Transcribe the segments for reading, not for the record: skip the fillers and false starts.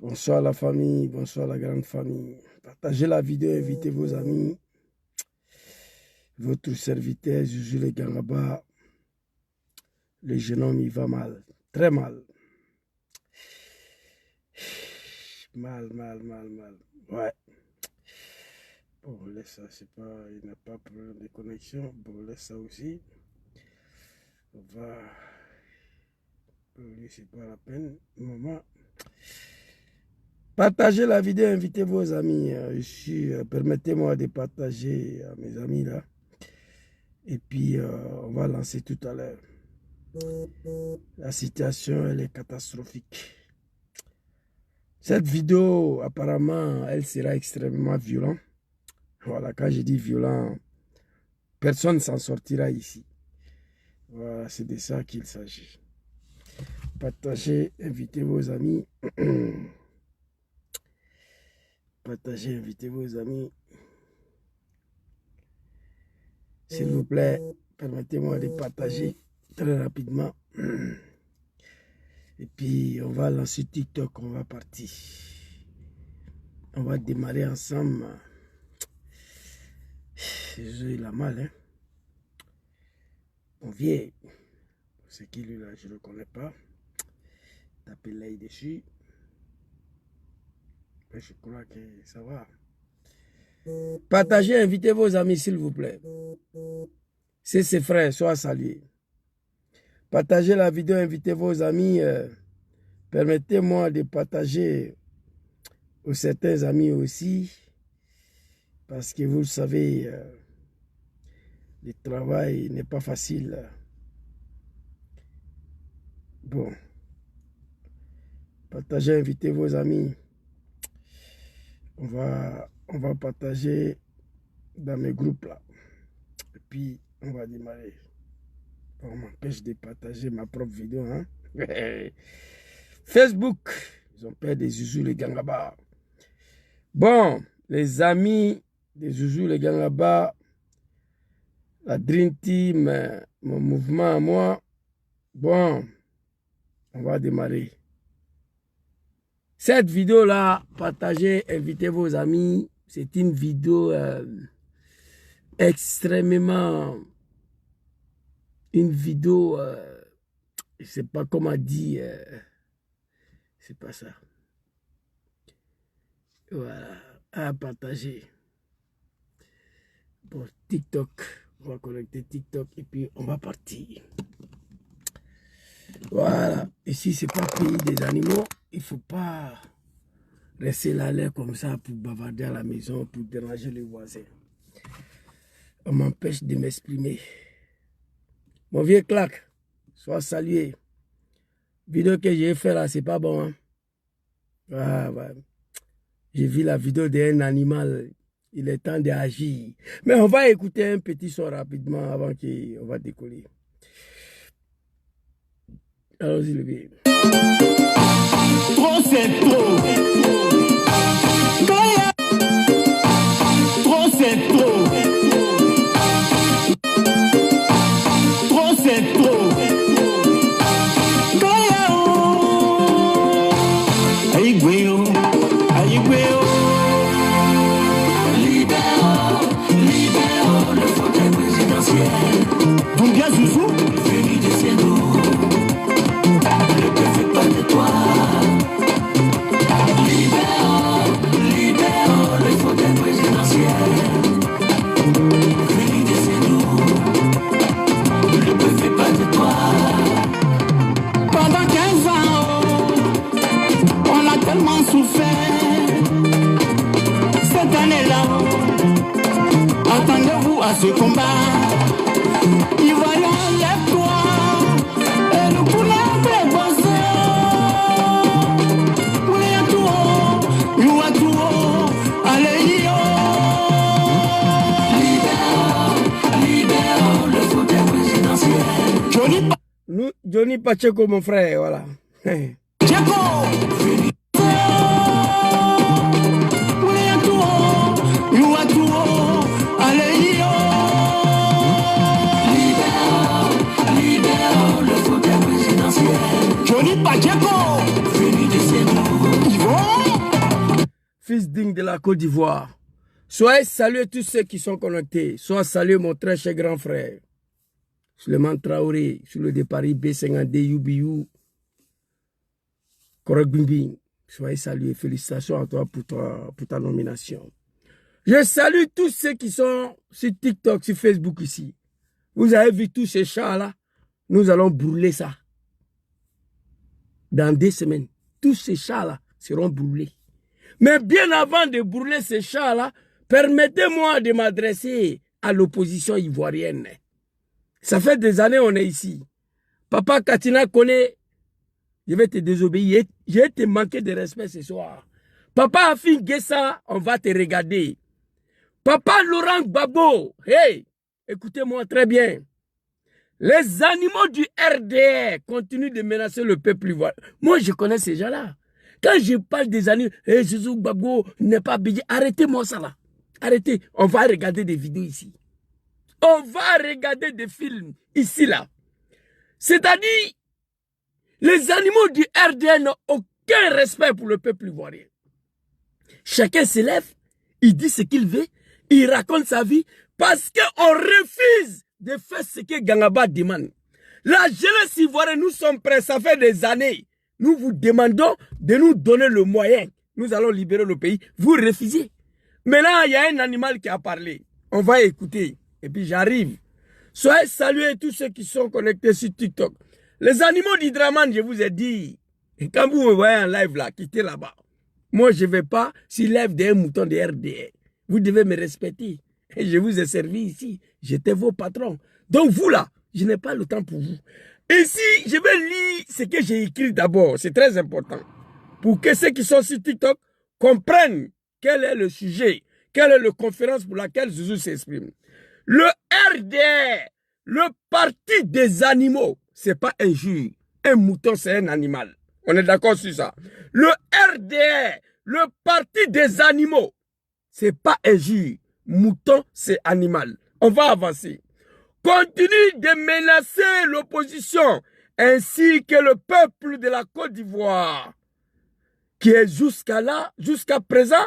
Bonsoir la famille, bonsoir la grande famille. Partagez la vidéo, invitez vos amis. Votre serviteur, Joujou le Gangaba. Le jeune homme, il va mal, très mal. Mal. Ouais. Bon, laisse ça, c'est pas, il n'a pas de problème de connexion. Bon, laisse ça aussi. On va. Lui, c'est pas la peine. Maman. Partagez la vidéo, invitez vos amis. Permettez-moi de partager à mes amis là. Et puis, on va lancer tout à l'heure. La situation, elle est catastrophique. Cette vidéo, apparemment, elle sera extrêmement violente. Voilà, quand je dis violent, personne ne s'en sortira ici. Voilà, c'est de ça qu'il s'agit. Partagez, invitez vos amis. Partagez, invitez vos amis. S'il vous plaît, permettez-moi de partager très rapidement. Et puis, on va lancer TikTok, on va partir. On va démarrer ensemble. Il a mal, hein. Mon vieux, c'est qui lui là, je ne le connais pas. Tapez l'œil dessus. Mais je crois que ça va. Partagez, invitez vos amis, s'il vous plaît. C'est ses frères, soient salués. Partagez la vidéo, invitez vos amis. Permettez-moi de partager aux certains amis aussi. Parce que vous le savez, le travail n'est pas facile. Bon. Partagez, invitez vos amis. On va partager dans mes groupes là. Et puis, on va démarrer. On m'empêche de partager ma propre vidéo. Hein? Facebook, ils ont peur des Joujou le Gangaba. Bon, les amis des Joujou le Gangaba, la Dream Team, mon mouvement à moi. Bon, on va démarrer. Cette vidéo-là, partagez, invitez vos amis. C'est une vidéo extrêmement... Une vidéo, je ne sais pas comment dire. C'est pas ça. Voilà, à partager. Bon, TikTok. On va connecter TikTok et puis on va partir. Voilà. Ici, c'est pas le pays des animaux. Il ne faut pas rester là comme ça pour bavarder à la maison, pour déranger les voisins. On m'empêche de m'exprimer. Mon vieux Claque, sois salué. Vidéo que j'ai fait là, c'est pas bon. Hein? Ah, ouais. J'ai vu la vidéo d'un animal. Il est temps d'agir. Mais on va écouter un petit son rapidement avant qu'on va décoller. Allons-y, le vieux. Trop c'est trop. Trop c'est trop. Trop c'est trop. Aïe, libérons le fauteuil présidentiel. Doumbia Zouzou, venu de chez nous. est là. Attendez-vous à ce combat. Ivoirien, lève-toi. Et nous poulons les voisins. Poulet à tout haut, nous à tout haut. Allez, yo. Libère le fauteuil présidentiel. Johnny Pacheco, mon frère, voilà. Pacheco. Fils digne de la Côte d'Ivoire. Soyez salués tous ceux qui sont connectés. Sois salué mon très cher grand frère. Suleiman Traoré, sur le départ B52 UBU. Korok Bimbing. Soyez salués. Félicitations à toi pour ta nomination. Je salue tous ceux qui sont sur TikTok, sur Facebook ici. Vous avez vu tous ces chats-là? Nous allons brûler ça. Dans 2 semaines, tous ces chats-là seront brûlés. Mais bien avant de brûler ces chats-là, permettez-moi de m'adresser à l'opposition ivoirienne. Ça fait des années qu'on est ici. Papa Katina connaît, je vais te désobéir. Je vais te manquer de respect ce soir. Papa Afin Gessa, on va te regarder. Papa Laurent Gbagbo, hey, écoutez-moi très bien. Les animaux du RDR continuent de menacer le peuple ivoirien. Moi, je connais ces gens-là. Quand je parle des animaux, hey, Jésus Gbagbo n'est pas obéi. Arrêtez-moi ça là. Arrêtez. On va regarder des vidéos ici. On va regarder des films ici là. C'est-à-dire, les animaux du RDR n'ont aucun respect pour le peuple ivoirien. Chacun se lève, il dit ce qu'il veut, il raconte sa vie parce qu'on refuse de faire ce que Gangaba demande. La jeunesse ivoirienne, nous sommes prêts, ça fait des années. Nous vous demandons de nous donner le moyen. Nous allons libérer le pays. Vous refusez. Maintenant, il y a un animal qui a parlé. On va écouter. Et puis j'arrive. Soyez salués tous ceux qui sont connectés sur TikTok. Les animaux d'Hydraman, je vous ai dit. Et quand vous me voyez en live là, quittez là-bas. Moi, je ne vais pas sur live d'un mouton de RDR. Vous devez me respecter. Et je vous ai servi ici. J'étais vos patrons. Donc vous là, je n'ai pas le temps pour vous. Ici, je vais lire ce que j'ai écrit d'abord. C'est très important. Pour que ceux qui sont sur TikTok comprennent quel est le sujet, quelle est la conférence pour laquelle Jésus s'exprime. Le RDR, le parti des animaux, c'est pas un juge. Un mouton, c'est un animal. On est d'accord sur ça. Le RDR, le parti des animaux, c'est pas un juge. Mouton, c'est animal. On va avancer. Continue de menacer l'opposition ainsi que le peuple de la Côte d'Ivoire qui est jusqu'à présent,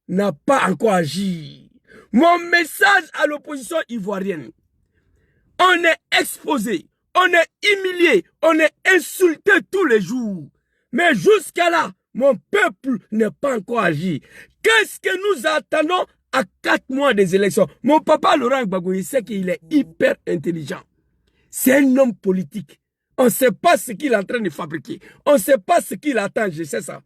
n'a pas encore agi. Mon message à l'opposition ivoirienne, on est exposé, on est humilié, on est insulté tous les jours. Mais jusqu'à là, mon peuple n'est pas encore agi. Qu'est-ce que nous attendons à 4 mois des élections? Mon papa Laurent Gbagbo, il sait qu'il est hyper intelligent. C'est un homme politique. On ne sait pas ce qu'il est en train de fabriquer. On ne sait pas ce qu'il attend, je sais ça.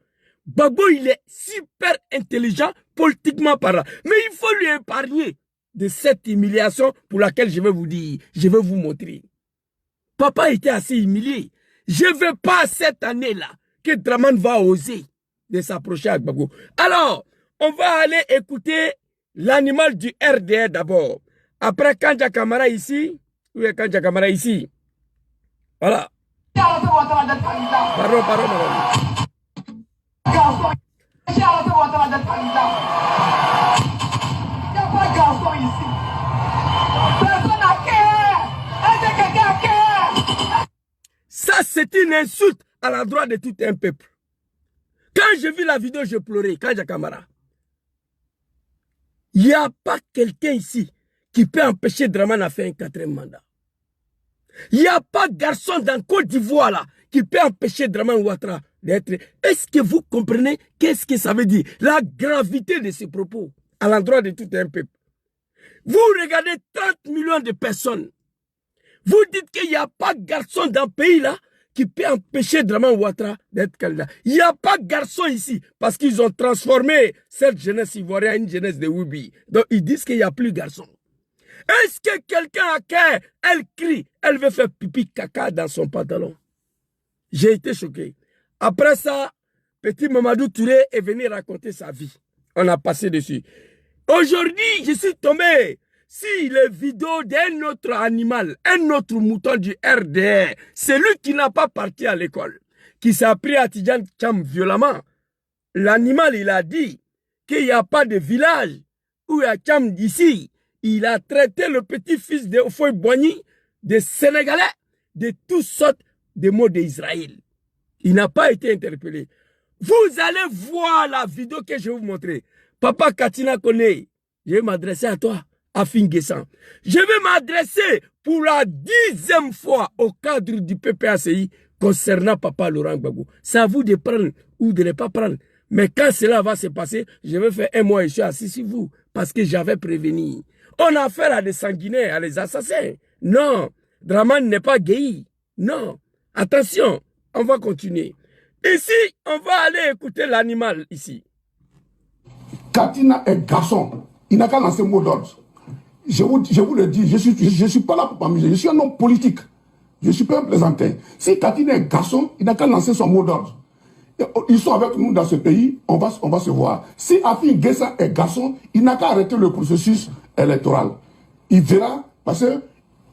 Gbagbo, il est super intelligent politiquement parlant. Mais il faut lui épargner de cette humiliation pour laquelle je vais vous dire, je vais vous montrer. Papa était assez humilié. Je ne veux pas cette année-là que Draman va oser de s'approcher à Gbagbo. Alors, on va aller écouter l'animal du RDR d'abord. Après Kandja Kamara ici, où est Kandja Kamara ici? Voilà. Pardon, madame. Garçon, j'ai arrêté votre d'être candidat. Il n'y a pas de garçon ici. Personne n'a cœur. Est-ce que quelqu'un a cœur? Ça, c'est une insulte à l'endroit de tout un peuple. Quand j'ai vu la vidéo, je pleurais. Kandja Kamara. Il n'y a pas quelqu'un ici qui peut empêcher Draman à faire un 4e mandat. Il n'y a pas garçon dans Côte d'Ivoire là qui peut empêcher Draman Ouattara d'être. Est-ce que vous comprenez qu'est-ce que ça veut dire? La gravité de ces propos à l'endroit de tout un peuple. Vous regardez 30 millions de personnes. Vous dites qu'il n'y a pas garçon dans le pays là qui peut empêcher Draman Ouattara d'être candidat. Il n'y a pas de garçon ici, parce qu'ils ont transformé cette jeunesse ivoirienne en une jeunesse de Woubi. Donc ils disent qu'il n'y a plus de garçon. Est-ce que quelqu'un a cœur, elle crie, elle veut faire pipi caca dans son pantalon? J'ai été choqué. Après ça, petit Mamadou Touré est venu raconter sa vie. On a passé dessus. Aujourd'hui, je suis tombé sur les vidéos d'un autre animal, un autre mouton du RDR, celui qui n'a pas parti à l'école, qui s'est pris à Tidjane Tcham violemment. L'animal, il a dit qu'il n'y a pas de village où il y a Tcham d'ici. Il a traité le petit-fils de Ofoy Boigny, des Sénégalais, de toutes sortes de mots d'Israël. Il n'a pas été interpellé. Vous allez voir la vidéo que je vais vous montrer. Papa Katina Kone, je vais m'adresser à toi, Afin Guessan. Je vais m'adresser pour la 10e fois au cadre du PPACI concernant Papa Laurent Gbagbo. C'est à vous de prendre ou de ne pas prendre. Mais quand cela va se passer, je vais faire un mois et je suis assis sur vous. Parce que j'avais prévenu. On a affaire à des sanguinaires, à des assassins. Non, Draman n'est pas gay. Non. Attention, on va continuer. Ici, on va aller écouter l'animal ici. Katina est garçon. Il n'a qu'à lancer mot d'ordre. Je vous le dis, je suis pas là pour m'amuser. Je suis un homme politique. Je ne suis pas un plaisantin. Si Katina est garçon, il n'a qu'à lancer son mot d'ordre. Ils sont avec nous dans ce pays, on va se voir. Si Afin Guessan est garçon, il n'a qu'à arrêter le processus électoral. Il verra, parce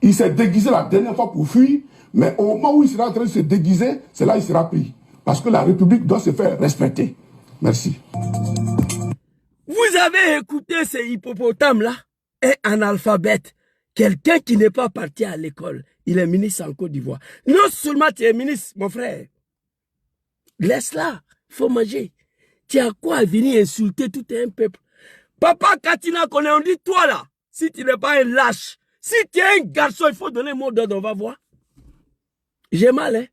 qu'il s'est déguisé la dernière fois pour fuir, mais au moment où il sera en train de se déguiser, c'est là qu'il sera pris. Parce que la République doit se faire respecter. Merci. Vous avez écouté ce hippopotame-là? Un analphabète. Quelqu'un qui n'est pas parti à l'école. Il est ministre en Côte d'Ivoire. Non seulement tu es ministre, mon frère. Laisse-la, il faut manger. Tu as quoi à venir insulter tout un peuple? Papa Katina Kone, on dit toi là, si tu n'es pas un lâche, si tu es un garçon, il faut donner mot d'ordre, on va voir. J'ai mal, hein?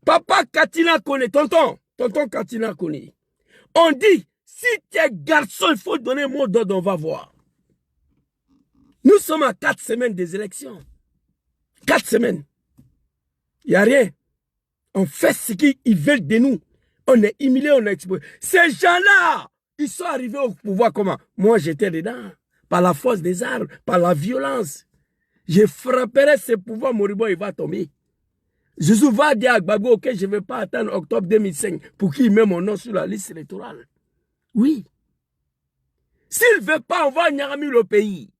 Papa Katina Kone, tonton Katina Kone, on dit, si tu es garçon, il faut donner mot d'ordre, on va voir. Nous sommes à 4 semaines des élections. 4 semaines. Il n'y a rien. On fait ce qu'ils veulent de nous. On est humiliés, on est exposés. Ces gens-là, ils sont arrivés au pouvoir comment? Moi, j'étais dedans. Par la force des armes, par la violence. Je frapperai ce pouvoir, Moribo, il va tomber. Jésus va dire à Gbagbo que je ne vais pas attendre octobre 2005 pour qu'il mette mon nom sur la liste électorale. Oui. S'il ne veut pas, on va nyarami le pays.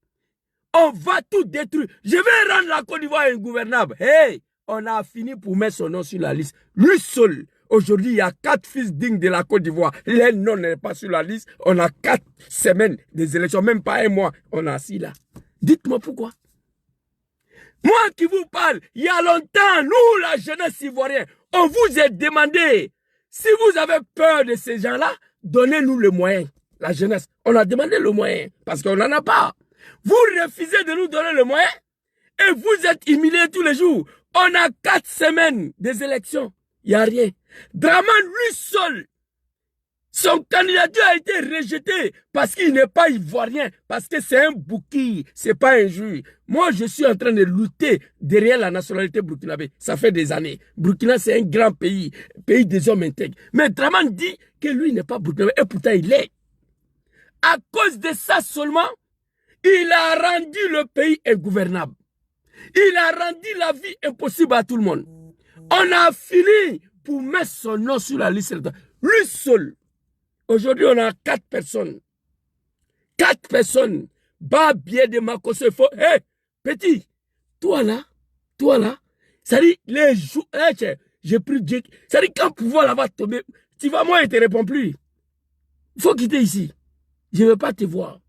On va tout détruire. Je vais rendre la Côte d'Ivoire ingouvernable. Hey! On a fini pour mettre son nom sur la liste. Lui seul. Aujourd'hui, il y a 4 fils dignes de la Côte d'Ivoire. Les noms n'est pas sur la liste. On a 4 semaines des élections. Même pas un mois. On a assis là. Dites-moi pourquoi. Moi qui vous parle, il y a longtemps, nous, la jeunesse ivoirienne, on vous a demandé, si vous avez peur de ces gens-là, donnez-nous le moyen. La jeunesse, on a demandé le moyen. Parce qu'on n'en a pas. Vous refusez de nous donner le moyen. Et vous êtes humiliés tous les jours. On a 4 semaines des élections. Il n'y a rien. Draman, lui seul, son candidature a été rejetée parce qu'il n'est pas ivoirien, parce que c'est un bouki, c'est pas un juge. Moi, je suis en train de lutter derrière la nationalité burkinabé. Ça fait des années. Burkina, c'est un grand pays, pays des hommes intègres. Mais Draman dit que lui n'est pas burkinabé, et pourtant il est. À cause de ça seulement, il a rendu le pays ingouvernable. Il a rendu la vie impossible à tout le monde. On a fini pour mettre son nom sur la liste électorale. Lui seul. Aujourd'hui, on a 4 personnes. 4 personnes. Babier de Makoso. Hé, petit, toi là, ça dit, les jours, j'ai pris Dieu. Ça dit, quand le pouvoir là va tomber, tu vas moi, il ne te répond plus. Il faut quitter ici. Je ne veux pas te voir.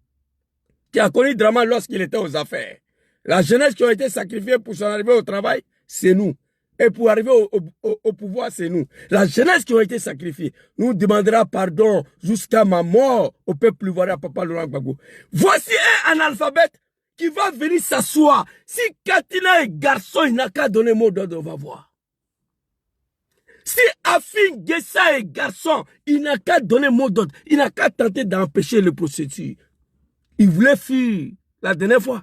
Tu as connu Draman lorsqu'il était aux affaires. La jeunesse qui a été sacrifiée pour son arrivée au travail, c'est nous. Et pour arriver au pouvoir, c'est nous. La jeunesse qui a été sacrifiée nous demandera pardon jusqu'à ma mort au peuple ivoirien, Papa Laurent Gbagbo. Voici un analphabète qui va venir s'asseoir. Si Katina est garçon, il n'a qu'à donner mot d'ordre, on va voir. Si Afin Guessan est garçon, il n'a qu'à donner mot d'ordre. Il n'a qu'à tenter d'empêcher le processus. Il voulait fuir la dernière fois.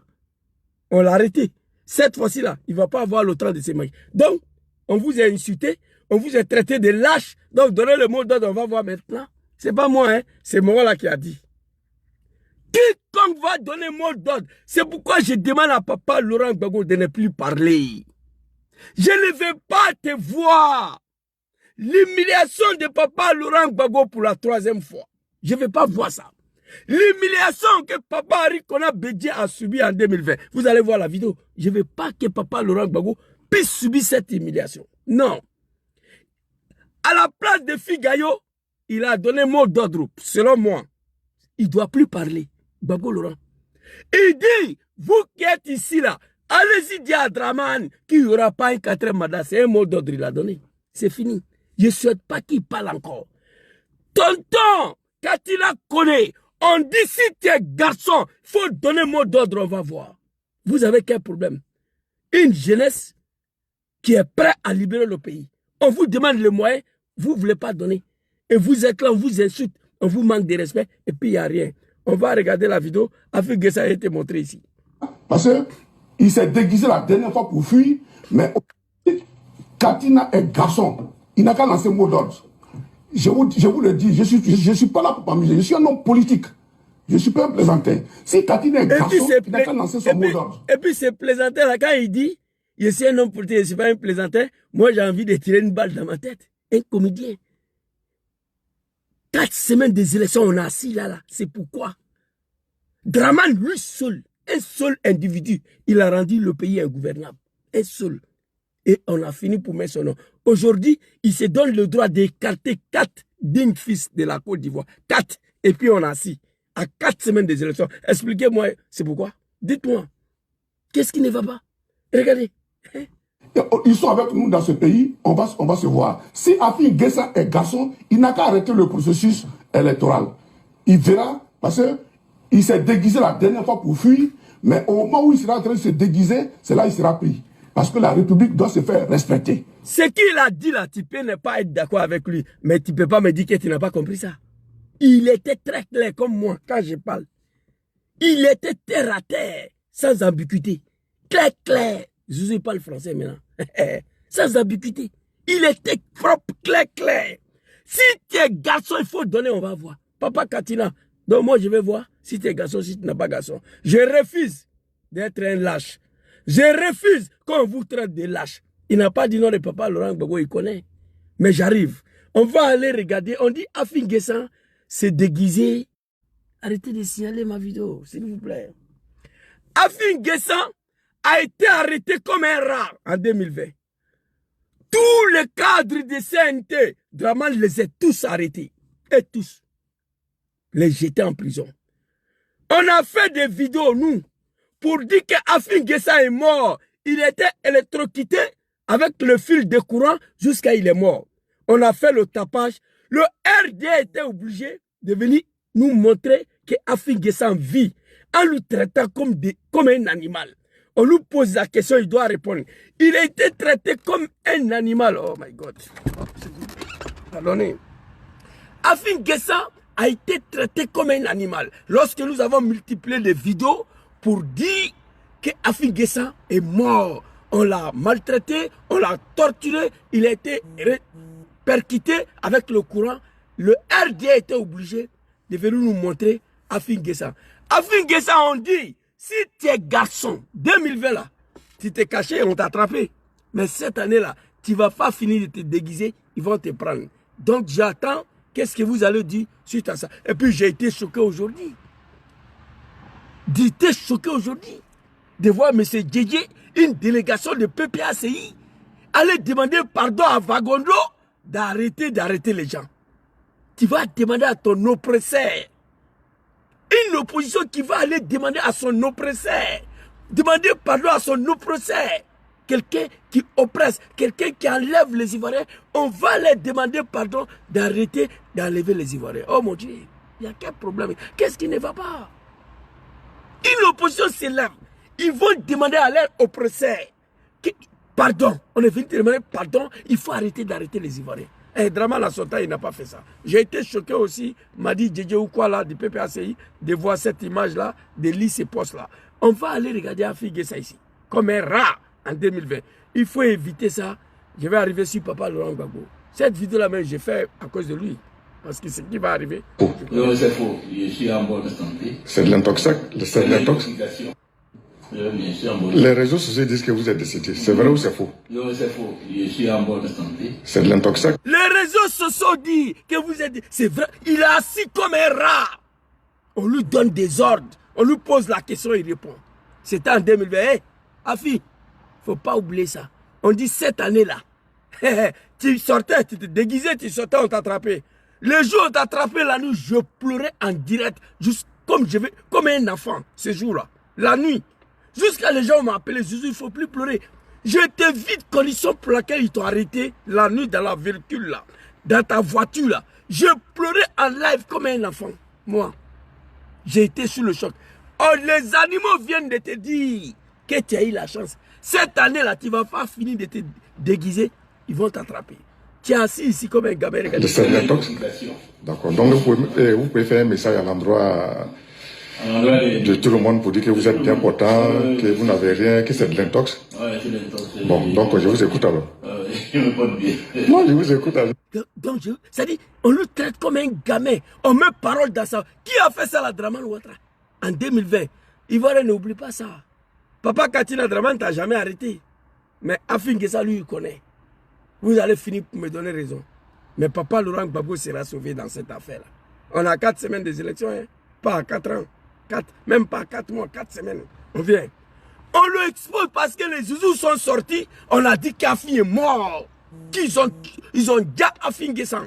On l'a arrêté. Cette fois-ci-là, il ne va pas avoir le temps de se marier. Donc, on vous a insulté, on vous a traité de lâche. Donc, donnez le mot d'ordre, on va voir maintenant. C'est pas moi, hein, c'est moi là qui a dit. Quiconque va donner mot d'ordre, c'est pourquoi je demande à papa Laurent Gbagbo de ne plus parler. Je ne veux pas te voir. L'humiliation de papa Laurent Gbagbo pour la 3e fois. Je ne veux pas voir ça. L'humiliation que papa Arikona Bédié a subi en 2020. Vous allez voir la vidéo. Je ne veux pas que papa Laurent Gbagbo puisse subir cette humiliation. Non. À la place de Figayo, il a donné mot d'ordre. Selon moi, il ne doit plus parler. Gbagbo Laurent. Il dit, vous qui êtes ici là, allez-y dire à Draman qu'il n'y aura pas un 4e mandat. C'est un mot d'ordre qu'il a donné. C'est fini. Je ne souhaite pas qu'il parle encore. Tonton, quand il a connu, on dit si tu es garçon, il faut donner mot d'ordre, on va voir. Vous avez quel problème? Une jeunesse qui est prête à libérer le pays. On vous demande les moyens, vous ne voulez pas donner. Et vous êtes là, on vous insulte, on vous manque de respect, et puis il n'y a rien. On va regarder la vidéo, afin que ça a été montré ici. Parce qu'il s'est déguisé la dernière fois pour fuir, mais Katina est garçon. Il n'a qu'à lancer mot d'ordre. Je vous le dis, je ne suis pas là pour m'amuser. Je suis un homme politique. Je ne suis pas un plaisantin. Si Katina est garçon, il n'a qu'à lancer son mot d'ordre. Et puis, ce plaisantin là, quand il dit, je suis un homme politique, je ne suis pas un plaisantin, moi j'ai envie de tirer une balle dans ma tête. Un comédien. 4 semaines des élections, on a assis là. C'est pourquoi. Draman, lui seul, un seul individu, il a rendu le pays ingouvernable. Un seul. Et on a fini pour mettre son nom. Aujourd'hui, il se donne le droit d'écarter 4 dignes fils de la Côte d'Ivoire. 4. Et puis on a assis. À 4 semaines des élections. Expliquez-moi, c'est pourquoi. Dites-moi. Qu'est-ce qui ne va pas? Regardez. Ils sont avec nous dans ce pays, on va se voir. Si Afin Guessa est garçon, il n'a qu'à arrêter le processus électoral. Il verra, parce qu'il s'est déguisé la dernière fois pour fuir, mais au moment où il sera en train de se déguiser, c'est là qu'il sera pris. Parce que la République doit se faire respecter. Ce qu'il a dit là, tu peux ne pas être d'accord avec lui, mais tu ne peux pas me dire que tu n'as pas compris ça. Il était très clair comme moi quand je parle. Il était terre à terre, sans ambiguïté. Clair, clair. Je ne sais pas le français maintenant. Sans ambiguïté. Il était propre, clair, clair. Si tu es garçon, il faut donner, on va voir. Papa Katina, donc moi je vais voir si tu es garçon, si tu n'es pas garçon. Je refuse d'être un lâche. Je refuse qu'on vous traite de lâche. Il n'a pas dit non de papa Laurent Gbagbo, il connaît. Mais j'arrive. On va aller regarder. On dit Afin Guessa s'est déguisé. Arrêtez de signaler ma vidéo, s'il vous plaît. Afin Guessa a été arrêté comme un rat en 2020. Tous les cadres de CNT, Draman les a tous arrêtés. Et tous. Les jeter en prison. On a fait des vidéos, nous, pour dire qu'Afin Guessa est mort. Il était électrocuté avec le fil de courant jusqu'à ce qu'il est mort. On a fait le tapage. Le RD était obligé de venir nous montrer qu'Afin Guessa vit en le traitant comme un animal. On lui pose la question, il doit répondre. Il a été traité comme un animal. Oh my God. Pardonnez. Afin Guessa a été traité comme un animal. Lorsque nous avons multiplié les vidéos pour dire qu'Afin Guessa est mort. On l'a maltraité, on l'a torturé, il a été percuté avec le courant. Le RDA était obligé de venir nous montrer Afin Guessa. Afin Guessa, on dit, si tu es garçon, 2020 là, tu t'es caché, on t'a attrapé. Mais cette année-là, tu ne vas pas finir de te déguiser, ils vont te prendre. Donc j'attends, qu'est-ce que vous allez dire suite à ça. Et puis j'ai été choqué aujourd'hui. J'étais choqué aujourd'hui de voir M. Djedje, une délégation de PPACI, aller demander pardon à Vagondo d'arrêter les gens. Tu vas demander à ton oppresseur. Une opposition qui va aller demander à son oppresseur, demander pardon à son oppresseur. Quelqu'un qui oppresse, quelqu'un qui enlève les Ivoiriens, on va leur demander pardon d'arrêter d'enlever les Ivoiriens. Oh mon Dieu, il y a quel problème? Qu'est-ce qui ne va pas? Une opposition s'élève. Ils vont demander à leur oppresseur pardon. On est venu demander pardon. Il faut arrêter d'arrêter les Ivoiriens. Et Draman Lassota, il n'a pas fait ça. J'ai été choqué aussi, m'a dit Djedje ou quoi là, du PPACI, de voir cette image-là, de lire ces postes-là. On va aller regarder Afin Guessa ici, comme un rat en 2020. Il faut éviter ça. Je vais arriver sur Papa Laurent Gbagbo. Cette vidéo-là, même, j'ai fait à cause de lui. Parce que ce qui va arriver. Non, c'est faux. Je suis en bonne santé. C'est de l'intox. C'est de l'intox. Les réseaux sociaux disent que vous êtes décédé. C'est vrai ou c'est faux? Non, c'est faux. Je suis en bonne santé. C'est de l'intox. Les réseaux sociaux disent que vous êtes... C'est vrai. Il est assis comme un rat. On lui donne des ordres. On lui pose la question, il répond. C'était en 2020. Hey, Afi, il ne faut pas oublier ça. On dit cette année-là. Tu sortais, tu te déguisais, tu sortais, on t'attrapait. Le jour où on t'attrapait la nuit, je pleurais en direct. Juste comme un enfant, ce jour-là. La nuit. Jusqu'à les gens m'ont appelé, Zouzou, il ne faut plus pleurer. Je te vide condition pour laquelle ils t'ont arrêté la nuit dans la véhicule là, dans ta voiture là. Je pleurais en live comme un enfant. Moi, j'ai été sous le choc. Oh, les animaux viennent de te dire que tu as eu la chance. Cette année-là, tu ne vas pas finir de te déguiser, ils vont t'attraper. Tu es assis ici comme un gamin. D'accord. Donc vous pouvez faire un message à l'endroit de tout le monde pour dire que vous êtes bien portant, que vous n'avez rien, que c'est de l'intox. Ouais, c'est l'intox. Bon, donc je vous écoute alors. Je me porte bien. Moi, je vous écoute alors. Donc, ça dit, on le traite comme un gamin. On met parole dans ça. Qui a fait ça, la Dramane Ouattara? En 2020. Ivoirien, n'oublie pas ça. Papa Katina Dramane t'a jamais arrêté. Mais Afin Guessa, lui, il connaît. Vous allez finir pour me donner raison. Mais Papa Laurent Gbagbo sera sauvé dans cette affaire-là. On a 4 semaines des élections, hein? Pas à 4 ans. Même pas 4 mois, 4 semaines. On vient. On le expose parce que les Zouzous sont sortis. On a dit qu'Afi est mort. Ils ont déjà Afin Guessa.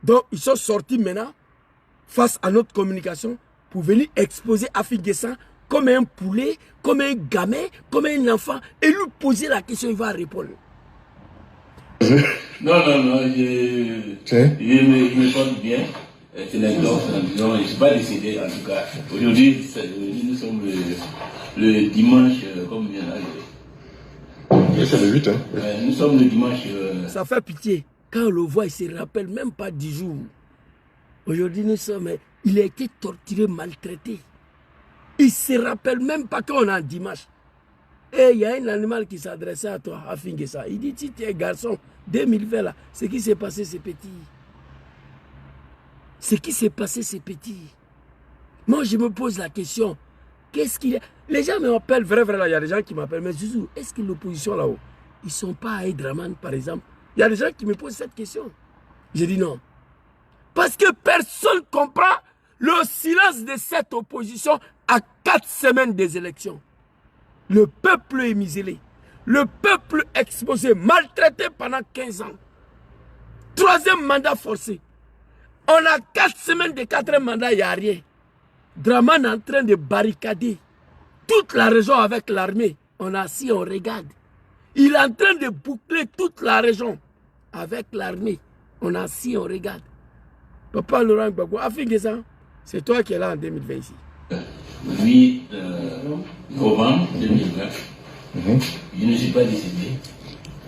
Donc, ils sont sortis maintenant face à notre communication pour venir exposer Afin Guessa comme un poulet, comme un gamin, comme un enfant et lui poser la question, il va répondre. Non, je me porte bien. C'est l'intox, non, je ne suis pas décédé en tout cas. Aujourd'hui, nous sommes le dimanche, comme il y en a. C'est le 8, hein? Nous sommes le dimanche. Ça fait pitié. Quand on le voit, il ne se rappelle même pas 10 jours. Aujourd'hui, il a été torturé, maltraité. Il ne se rappelle même pas qu'on a un dimanche. Et il y a un animal qui s'adressait à toi, à Afin Guessa. Il dit, si tu es garçon, 2020 là, ce qui s'est passé, c'est petit. Ce qui s'est passé, c'est petit. Moi, je me pose la question, qu'est-ce qu'il y a? Les gens m'appellent, vrai, là, il y a des gens qui m'appellent, mais Zouzou, est-ce que l'opposition là-haut, ils ne sont pas à Aïdraman, par exemple? Il y a des gens qui me posent cette question. Je dis non. Parce que personne ne comprend le silence de cette opposition à 4 semaines des élections. Le peuple est muselé. Le peuple exposé, maltraité pendant 15 ans. 3e mandat forcé. On a 4 semaines de 4e mandat, il n'y a rien. Dramane est en train de barricader toute la région avec l'armée. On est assis, on regarde. Il est en train de boucler toute la région avec l'armée. On est assis, on regarde. Papa Laurent Gbagbo, Afin Guessa, c'est toi qui es là en 2020 ici. 8 novembre 2020. Je ne suis pas décédé.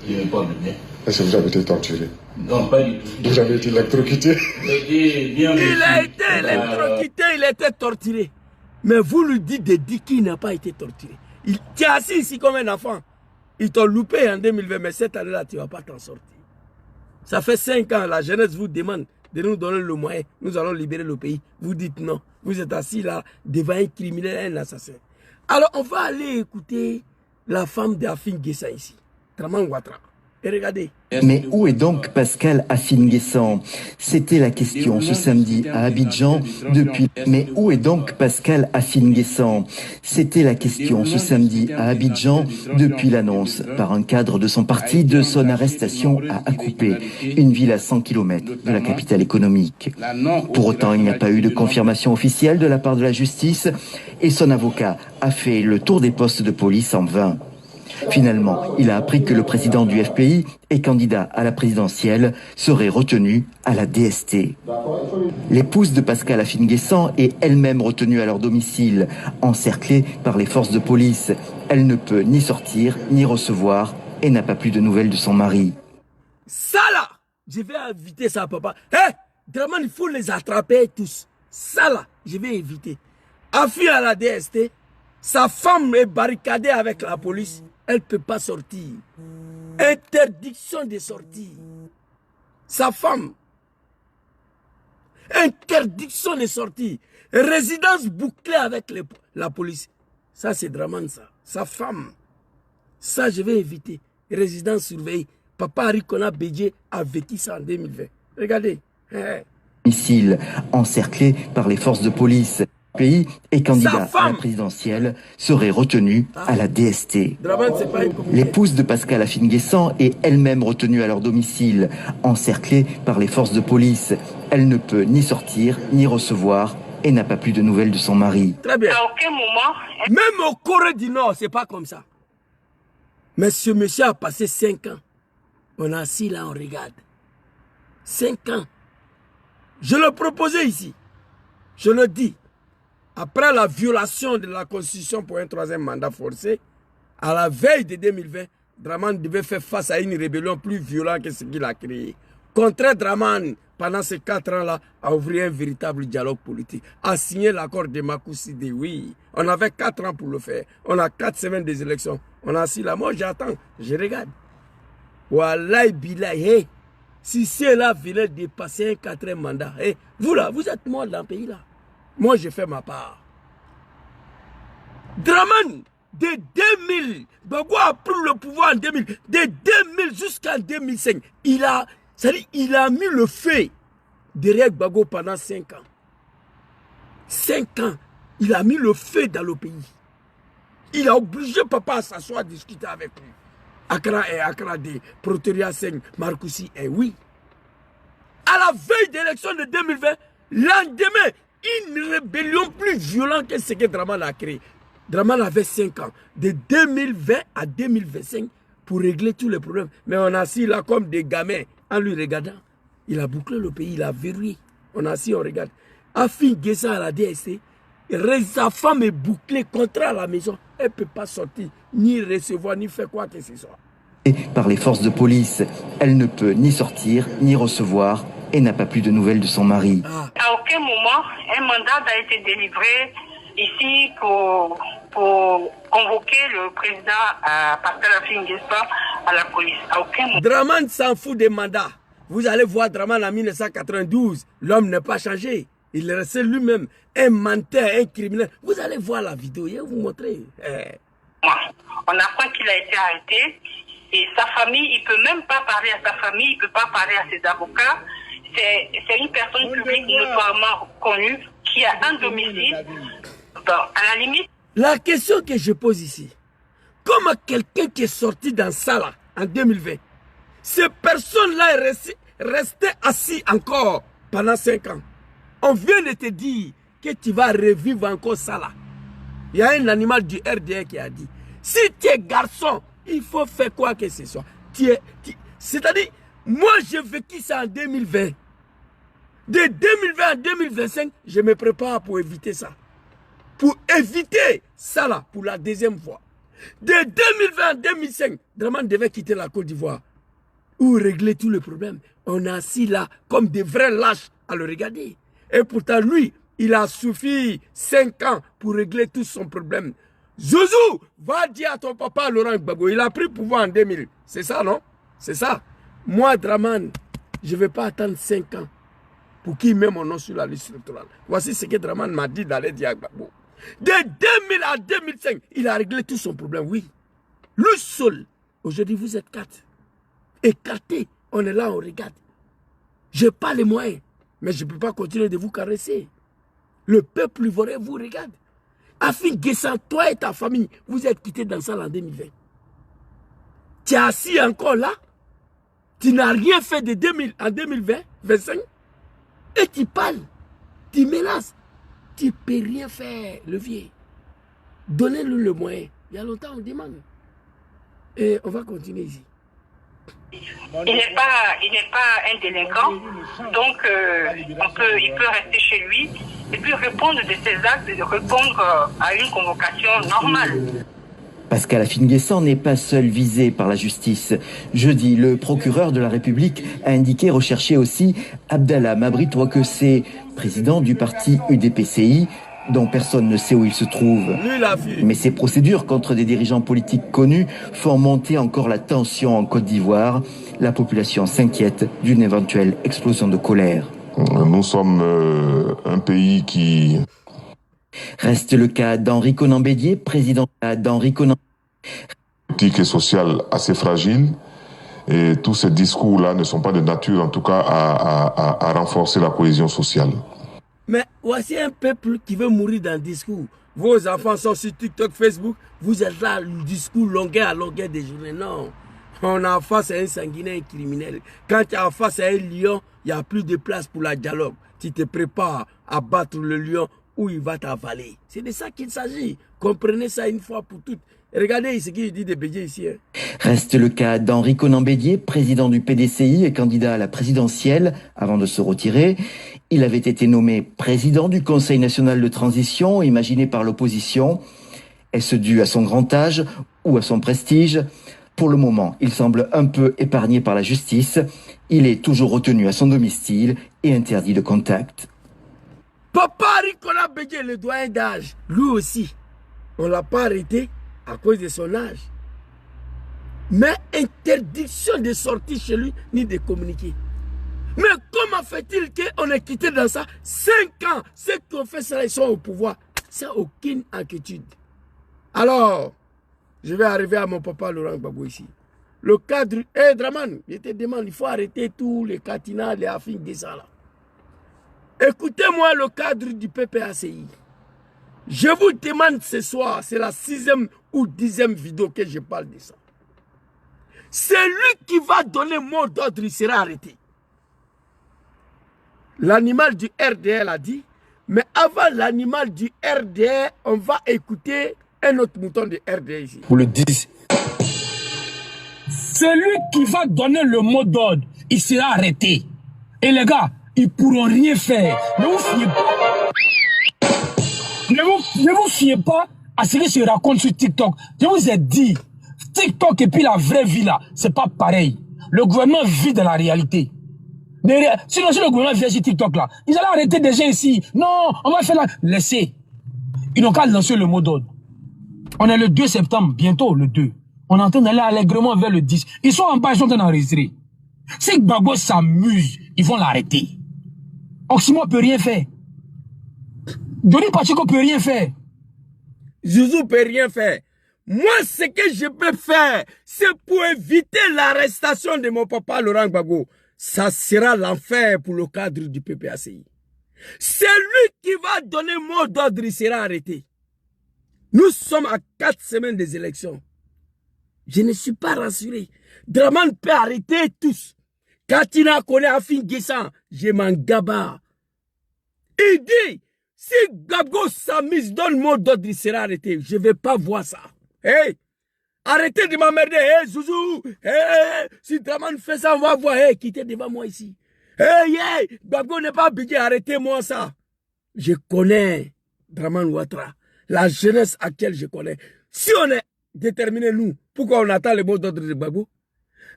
Je me porte bien. Est-ce que vous avez été torturé? Non, pas du tout. Vous avez été électrocuté? Il a été électrocuté, il a été torturé. Mais vous lui dites de dire qu'il n'a pas été torturé. Il t'est assis ici comme un enfant. Ils t'ont loupé en 2020, mais cette année-là, tu ne vas pas t'en sortir. Ça fait 5 ans, la jeunesse vous demande de nous donner le moyen. Nous allons libérer le pays. Vous dites non. Vous êtes assis là, devant un criminel, un assassin. Alors, on va aller écouter la femme d'Afin Guessa ici, Dramane Ouattara. Et regardez. Mais où est donc Pascal Afin Guessa? C'était la question ce samedi à Abidjan depuis. Mais où est donc Pascal Afin Guessa? C'était la question ce samedi à Abidjan depuis l'annonce par un cadre de son parti de son arrestation à Akouppé, une ville à 100 km de la capitale économique. Pour autant, il n'y a pas eu de confirmation officielle de la part de la justice et son avocat a fait le tour des postes de police en vain. Finalement, il a appris que le président du FPI et candidat à la présidentielle serait retenu à la DST. L'épouse de Pascal Afin Guessa est elle-même retenue à leur domicile, encerclée par les forces de police. Elle ne peut ni sortir, ni recevoir et n'a pas plus de nouvelles de son mari. Ça là, je vais inviter ça, papa. Hé, Dramane, il faut les attraper tous. Ça là, je vais éviter. Afin à la DST, sa femme est barricadée avec la police. Elle ne peut pas sortir. Interdiction de sortie. Sa femme. Interdiction de sortie. Résidence bouclée avec la police. Ça, c'est Dramane, ça. Sa femme. Ça, je vais éviter. Résidence surveillée. Papa Arikona Bédié a vécu ça en 2020. Regardez. Domicile encerclé par les forces de police. Le pays et candidat à la présidentielle serait retenu à la DST. L'épouse de Pascal Afine-Guessant est elle-même retenue à leur domicile, encerclée par les forces de police. Elle ne peut ni sortir, ni recevoir et n'a pas plus de nouvelles de son mari. Très bien. À aucun moment... Même au Corée du Nord, c'est pas comme ça. Mais ce monsieur a passé 5 ans. On est assis là, on regarde. 5 ans. Je le proposais ici. Je le dis. Après la violation de la Constitution pour un 3e mandat forcé, à la veille de 2020, Dramane devait faire face à une rébellion plus violente que ce qu'il a créé. Contre Dramane, pendant ces 4 ans-là, a ouvert un véritable dialogue politique, a signé l'accord de Makoussidé. Oui, on avait 4 ans pour le faire. On a 4 semaines des élections. On a assis là. Moi, j'attends, je regarde. Wallahi billahi, hey, si cela venait de passer un 4e mandat, hey, vous là, vous êtes morts dans le pays là. Moi, je fais ma part. Dramane, de 2000, Gbagbo a pris le pouvoir en 2000, de 2000 jusqu'en 2005, il a mis le feu derrière Gbagbo pendant 5 ans. 5 ans, il a mis le feu dans le pays. Il a obligé papa à s'asseoir à discuter avec lui. Accra et Accra de Proteria 5, Marcoussi et oui. À la veille d'élection de 2020, lendemain, une rébellion plus violente que ce que Dramane a créé. Dramane avait 5 ans, de 2020 à 2025, pour régler tous les problèmes. Mais on a assis là comme des gamins, en lui regardant. Il a bouclé le pays, il a verrouillé. On a assis, on regarde. Afine-Guessant à la DST, sa femme est bouclée contre à la maison. Elle ne peut pas sortir, ni recevoir, ni faire quoi que ce soit. Et par les forces de police, elle ne peut ni sortir, ni recevoir, et n'a pas plus de nouvelles de son mari. À aucun moment, un mandat n'a été délivré ici pour convoquer le président Pascal Afine-Guessant à la police. À aucun moment. Dramane s'en fout des mandats. Vous allez voir Dramane en 1992. L'homme n'a pas changé. Il est resté lui-même un menteur, un criminel. Vous allez voir la vidéo, je vais vous montrer. On apprend qu'il a été arrêté. Et sa famille, il ne peut même pas parler à sa famille, il ne peut pas parler à ses avocats. C'est une personne publique notoirement connue qui a un domicile. Bon, à la limite. La question que je pose ici, comme quelqu'un qui est sorti dans Sala en 2020, ces personnes-là est restées assis encore pendant 5 ans. On vient de te dire que tu vas revivre encore Sala. Il y a un animal du RDR qui a dit, si tu es garçon, il faut faire quoi que ce soit. C'est-à-dire, moi j'ai vécu ça en 2020. De 2020 à 2025, je me prépare pour éviter ça. Pour éviter ça là, pour la 2e fois. De 2020 à 2005, Dramane devait quitter la Côte d'Ivoire. Ou régler tous les problèmes. On est assis là, comme des vrais lâches à le regarder. Et pourtant, lui, il a suffi 5 ans pour régler tout son problème. Zouzou, va dire à ton papa Laurent Gbagbo, il a pris pouvoir en 2000. C'est ça, non? C'est ça. Moi, Dramane, je ne vais pas attendre 5 ans pour qu'il mette mon nom sur la liste électorale. Voici ce que Dramane m'a dit d'aller dire à Gbagbo. De 2000 à 2005, il a réglé tout son problème, oui. Lui seul. Aujourd'hui, vous êtes 4. Écartés, on est là, on regarde. Je n'ai pas les moyens, mais je ne peux pas continuer de vous caresser. Le peuple ivoirien vous regarde. Afine-Guessant, toi et ta famille, vous êtes quittés dans ça en 2020. Tu es assis encore là. Tu n'as rien fait de 2000 en 2020, 25. Et tu parles. Tu menaces. Tu ne peux rien faire, le vieux. Donnez-lui le moyen. Il y a longtemps, on demande. Et on va continuer ici. Il n'est pas un délinquant, donc il peut rester chez lui et puis répondre de ses actes et de répondre à une convocation normale. Pascal Afine-Guessant n'est pas seul visé par la justice. Jeudi, le procureur de la République a indiqué rechercher aussi Abdallah Mabrit Ouakkessé, président du parti UDPCI, dont personne ne sait où il se trouve. Lui, la fille. Mais ces procédures contre des dirigeants politiques connus font monter encore la tension en Côte d'Ivoire. La population s'inquiète d'une éventuelle explosion de colère. Nous sommes un pays qui... Reste le cas d'Henri Konan Bédié, président d'Henri Konan. Politique et sociale assez fragile. Et tous ces discours-là ne sont pas de nature, en tout cas, à renforcer la cohésion sociale. Mais voici un peuple qui veut mourir dans le discours. Vos enfants sont sur TikTok, Facebook. Vous êtes là, le discours longueur à longueur des journées. Non. On a en face à un sanguinaire criminel. Quand tu es en face à un lion, il n'y a plus de place pour la dialogue. Tu te prépares à battre le lion ou il va t'avaler. C'est de ça qu'il s'agit. Comprenez ça une fois pour toutes. Regardez ce qu'il dit de Bédié ici. Hein. Reste le cas d'Henri Konan Bédié, président du PDCI et candidat à la présidentielle avant de se retirer. Il avait été nommé président du Conseil national de transition imaginé par l'opposition. Est-ce dû à son grand âge ou à son prestige? Pour le moment, il semble un peu épargné par la justice. Il est toujours retenu à son domicile et interdit de contact. Papa Henri Konan Bédié, le doyen d'âge, lui aussi, on ne l'a pas arrêté à cause de son âge. Mais interdiction de sortir chez lui ni de communiquer. Mais comment fait-il qu'on est quitté dans ça 5 ans? Ceux qui ont fait ça, ils sont au pouvoir. Sans aucune inquiétude. Alors, je vais arriver à mon papa Laurent Gbagbo ici. Le cadre, Draman, je te demande, il faut arrêter tous les Katina, les Afin Guessa là. Écoutez-moi le cadre du PPACI. Je vous demande ce soir, c'est la 6e ou 10e vidéo que je parle de ça. C'est lui qui va donner mot d'ordre, il sera arrêté. L'animal du RDR a dit, mais avant l'animal du RDR, on va écouter un autre mouton de RDR ici. Vous le dites. C'est lui qui va donner le mot d'ordre, il sera arrêté. Et les gars, ils ne pourront rien faire. Ne vous fiez pas. Ne vous fiez pas à ce qui se raconte sur TikTok. Je vous ai dit, TikTok et puis la vraie vie là, c'est pas pareil. Le gouvernement vit dans la réalité. Sinon, si le gouvernement vient sur TikTok là, ils allaient arrêter des gens ici. Non, on va faire la... Laissez. Ils n'ont qu'à lancer le mot d'ordre. On est le 2 septembre, bientôt le 2. On est en train d'aller allègrement vers le 10. Ils sont en page, ils sont en train d'enregistrer. Si Gbagbo s'amuse, ils vont l'arrêter. Oximo peut rien faire. Denis Pachiko peut rien faire. Zouzou peut rien faire. Moi, ce que je peux faire, c'est pour éviter l'arrestation de mon papa Laurent Gbagbo. Ça sera l'enfer pour le cadre du PPACI. C'est lui qui va donner mot d'ordre, il sera arrêté. Nous sommes à 4 semaines des élections. Je ne suis pas rassuré. Draman peut arrêter tous. Katina connaît Afin Guessa, je m'en gabarre. Il dit, si Gbagbo s'amuse, donne mot d'ordre, il sera arrêté. Je ne vais pas voir ça. Hey! Arrêtez de m'emmerder, hey, Zouzou! Hey, si Draman fait ça, on va voir, hey, quittez devant moi ici. Hey, hey, Gbagbo n'est pas obligé, arrêtez-moi ça. Je connais Draman Ouattara, la jeunesse à laquelle je connais. Si on est déterminé, nous, pourquoi on attend le mot d'ordre de Gbagbo?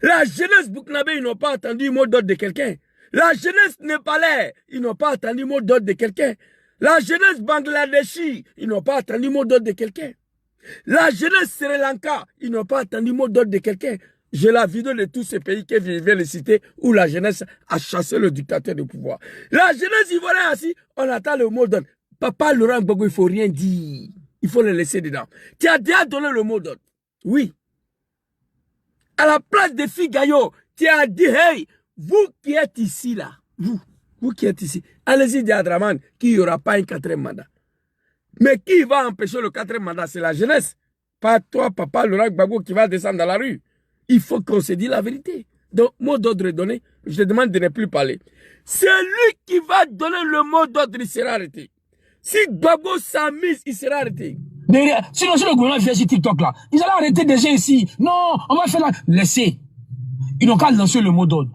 La jeunesse burkinabé, ils n'ont pas attendu le mot d'ordre de quelqu'un. La jeunesse népalais, ils n'ont pas attendu le mot d'ordre de quelqu'un. La jeunesse bangladeshi, ils n'ont pas attendu le mot d'ordre de quelqu'un. La jeunesse Sri Lanka, ils n'ont pas attendu le mot d'ordre de quelqu'un. J'ai la vidéo de tous ces pays que je viens de citer où la jeunesse a chassé le dictateur du pouvoir. La jeunesse ivoirienne assis, on attend le mot d'ordre. Papa Laurent Gbagbo, il ne faut rien dire. Il faut le laisser dedans. Tu as déjà donné le mot d'ordre. Oui. À la place de Figayo, tu as dit, hey, vous qui êtes ici là, vous qui êtes ici, allez-y dire à Draman qu'il n'y aura pas un 4e mandat. Mais qui va empêcher le 4e mandat? C'est la jeunesse. Pas toi, papa Laurent Gbagbo, qui va descendre dans la rue. Il faut qu'on se dise la vérité. Donc, mot d'ordre est donné. Je te demande de ne plus parler. C'est lui qui va donner le mot d'ordre, il sera arrêté. Si Gbagbo s'amuse, il sera arrêté. Sinon, si le gouvernement vient sur TikTok là, ils allaient arrêter des gens ici. Non, on va faire la... Laissez. Ils n'ont qu'à lancer le mot d'ordre.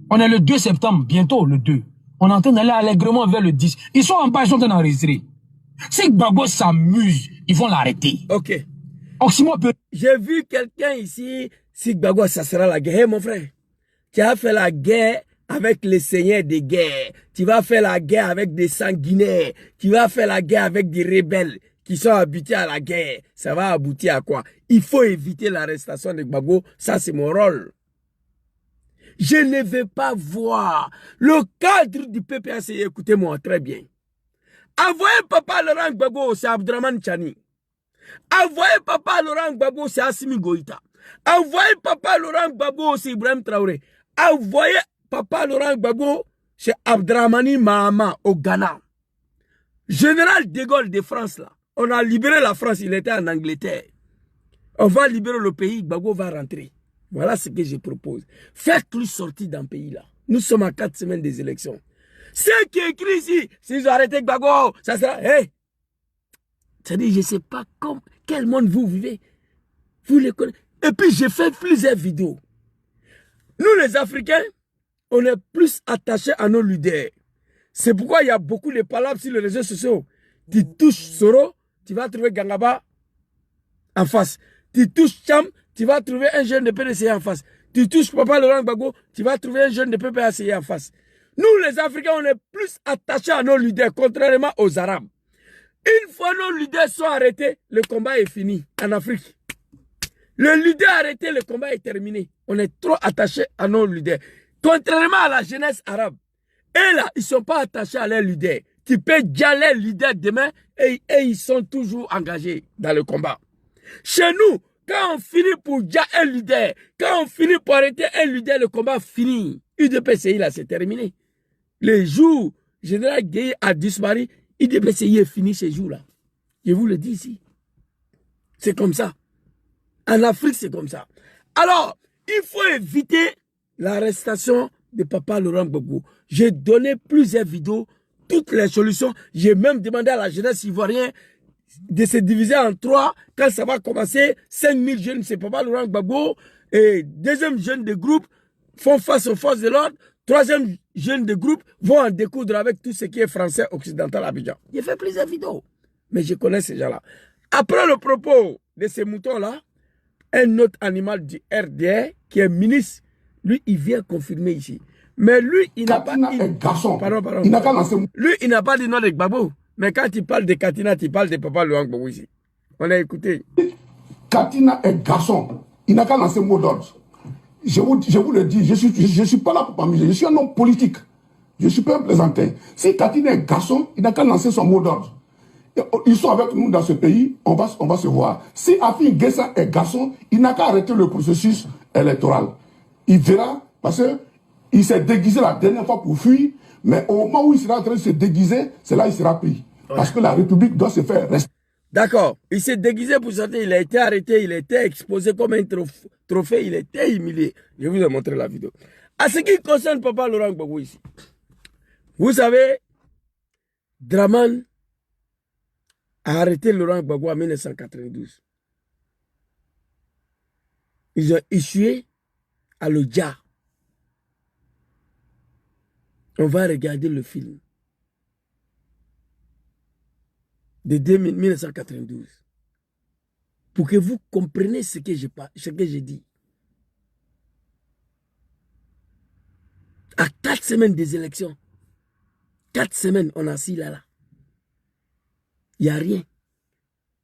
On est le 2 septembre, bientôt le 2. On est en train d'aller allègrement vers le 10. Ils sont en page, ils sont en train d'enregistrer. Si Gbagbo s'amuse, ils vont l'arrêter. Ok. Oximo peut... J'ai vu quelqu'un ici, si Gbagbo, ça sera la guerre. Hey, mon frère, tu as fait la guerre avec les seigneurs de guerre. Tu vas faire la guerre avec des sanguinaires. Tu vas faire la guerre avec des rebelles qui sont habitués à la guerre. Ça va aboutir à quoi? Il faut éviter l'arrestation de Gbagbo. Ça, c'est mon rôle. Je ne vais pas voir le cadre du PPAC. Écoutez-moi très bien. Envoyez papa Laurent Gbagbo, c'est Abdraman Chani. Envoyez papa Laurent Gbagbo, c'est Assimi Goïta. Envoyez papa Laurent Gbagbo, c'est Ibrahim Traoré. Envoyez papa Laurent Gbagbo, c'est Abdramani Mahama au Ghana. Général de Gaulle de France, là. On a libéré la France, il était en Angleterre. On va libérer le pays, Gbagbo va rentrer. Voilà ce que je propose. Faites-lui sortir d'un pays là. Nous sommes à 4 semaines des élections. Ce qui est écrit ici, s'ils ont arrêté Gbagbo, ça sera... Hey! C'est-à-dire, je ne sais pas quel monde vous vivez. Vous les connaissez. Et puis, j'ai fait plusieurs vidéos. Nous, les Africains, on est plus attachés à nos leaders. C'est pourquoi il y a beaucoup de palabres sur les réseaux sociaux. Tu touches Soro, tu vas trouver Gangaba en face. Tu touches Cham, tu vas trouver un jeune de PDCI en face. Tu touches Papa Laurent Gbagbo, tu vas trouver un jeune de PPACI en face. Nous, les Africains, on est plus attachés à nos leaders, contrairement aux Arabes. Une fois nos leaders sont arrêtés, le combat est fini en Afrique. Le leader arrêté, le combat est terminé. On est trop attachés à nos leaders. Contrairement à la jeunesse arabe. Et là, ils ne sont pas attachés à leurs leaders. Tu peux dire les leaders demain et ils sont toujours engagés dans le combat. Chez nous, quand on finit pour dire un leader, quand on finit pour arrêter un leader, le combat finit. UDPCI, là, c'est terminé. Les jours, Général Gueye a disparu, UDPCI est fini ces jours-là. Je vous le dis ici. C'est comme ça. En Afrique, c'est comme ça. Alors, il faut éviter l'arrestation de Papa Laurent Gbagbo. J'ai donné plusieurs vidéos, toutes les solutions. J'ai même demandé à la jeunesse ivoirienne de se diviser en 3. Quand ça va commencer, 5000 jeunes, c'est Papa Laurent Gbagbo. Et deuxième jeune de groupe font face aux forces de l'ordre. Troisième jeune de groupe vont en découdre avec tout ce qui est français occidental à Abidjan. J'ai fait plusieurs vidéos, mais je connais ces gens-là. Après le propos de ces moutons-là, un autre animal du RDR qui est ministre, lui, il vient confirmer ici. Mais lui, il n'a pas... Pardon. Il n'a pas lancé... Lui, il n'a pas dit nom de Gbagbo. Mais quand il parle de Katina, il parle de Papa Laurent Gbagbo ici. On a écouté. Katina est garçon. Il n'a qu'à lancer mot d'ordre. Je vous le dis, je suis pas là pour m'amuser. Je suis un homme politique. Je ne suis pas un plaisantin. Si Katina est garçon, il n'a qu'à lancer son mot d'ordre. Ils sont avec nous dans ce pays, on va se voir. Si Afin Guessa est garçon, il n'a qu'à arrêter le processus électoral. Il verra, parce qu'il s'est déguisé la dernière fois pour fuir, mais au moment où il sera en train de se déguiser, c'est là qu'il sera pris. Parce que la République doit se faire rester. D'accord. Il s'est déguisé pour sortir, il a été arrêté, il a été exposé comme un trophée, il a été humilié. Je vous ai montré la vidéo. À ce qui concerne Papa Laurent Gbagbo ici, vous savez, Draman a arrêté Laurent Gbagbo en 1992. Ils ont issué à l'Odja. On va regarder le film de 1992 pour que vous compreniez ce que j'ai dit. À 4 semaines des élections, 4 semaines, on a assis là. Il n'y a rien.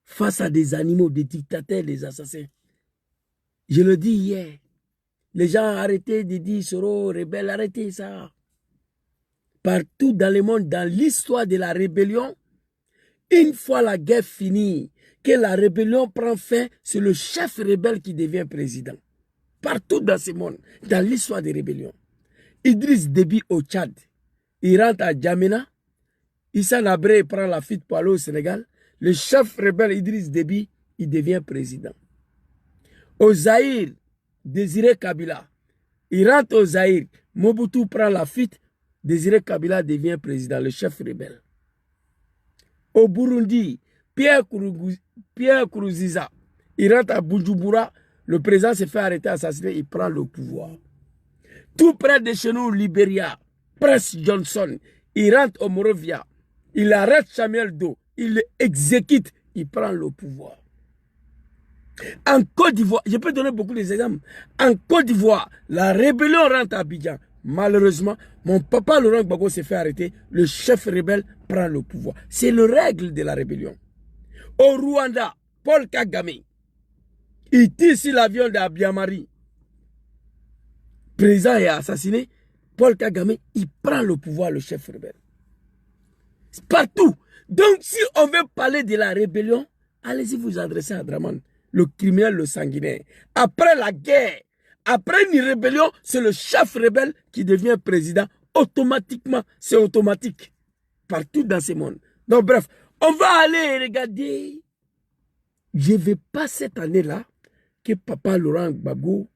Face à des animaux, des dictateurs, des assassins. Je le dis hier. Les gens ont arrêté de dire Soro, rebelle, arrêtez ça. Partout dans le monde, dans l'histoire de la rébellion, une fois la guerre finie, que la rébellion prend fin, c'est le chef rebelle qui devient président. Partout dans ce monde, dans l'histoire des rébellions. Idriss Déby au Tchad, il rentre à Djamena, Issa Nabré prend la fuite pour aller au Sénégal, le chef rebelle Idriss Déby, il devient président. Au Zaïre, Désiré Kabila, il rentre au Zaïre, Mobutu prend la fuite, Désiré Kabila devient président, le chef rebelle. Au Burundi, Pierre Kourouziza, il rentre à Bujumbura, le président se fait arrêter, assassiner, il prend le pouvoir. Tout près de chez nous, Libéria, Prince Johnson, il rentre au Morovia, il arrête Samuel Doe, il l'exécute, il prend le pouvoir. En Côte d'Ivoire, je peux donner beaucoup d'exemples. En Côte d'Ivoire, la rébellion rentre à Abidjan. Malheureusement, mon papa Laurent Gbagbo s'est fait arrêter. Le chef rebelle prend le pouvoir. C'est le règle de la rébellion. Au Rwanda, Paul Kagame, il tire sur l'avion d'Abiamari. Président est assassiné. Paul Kagame, il prend le pouvoir, le chef rebelle. Partout. Donc, si on veut parler de la rébellion, allez-y vous adresser à Draman, le criminel, le sanguinaire. Après la guerre, après une rébellion, c'est le chef rebelle qui devient président automatiquement. C'est automatique. Partout dans ce monde. Donc bref, on va aller regarder. Je ne veux pas cette année-là que papa Laurent Gbagbo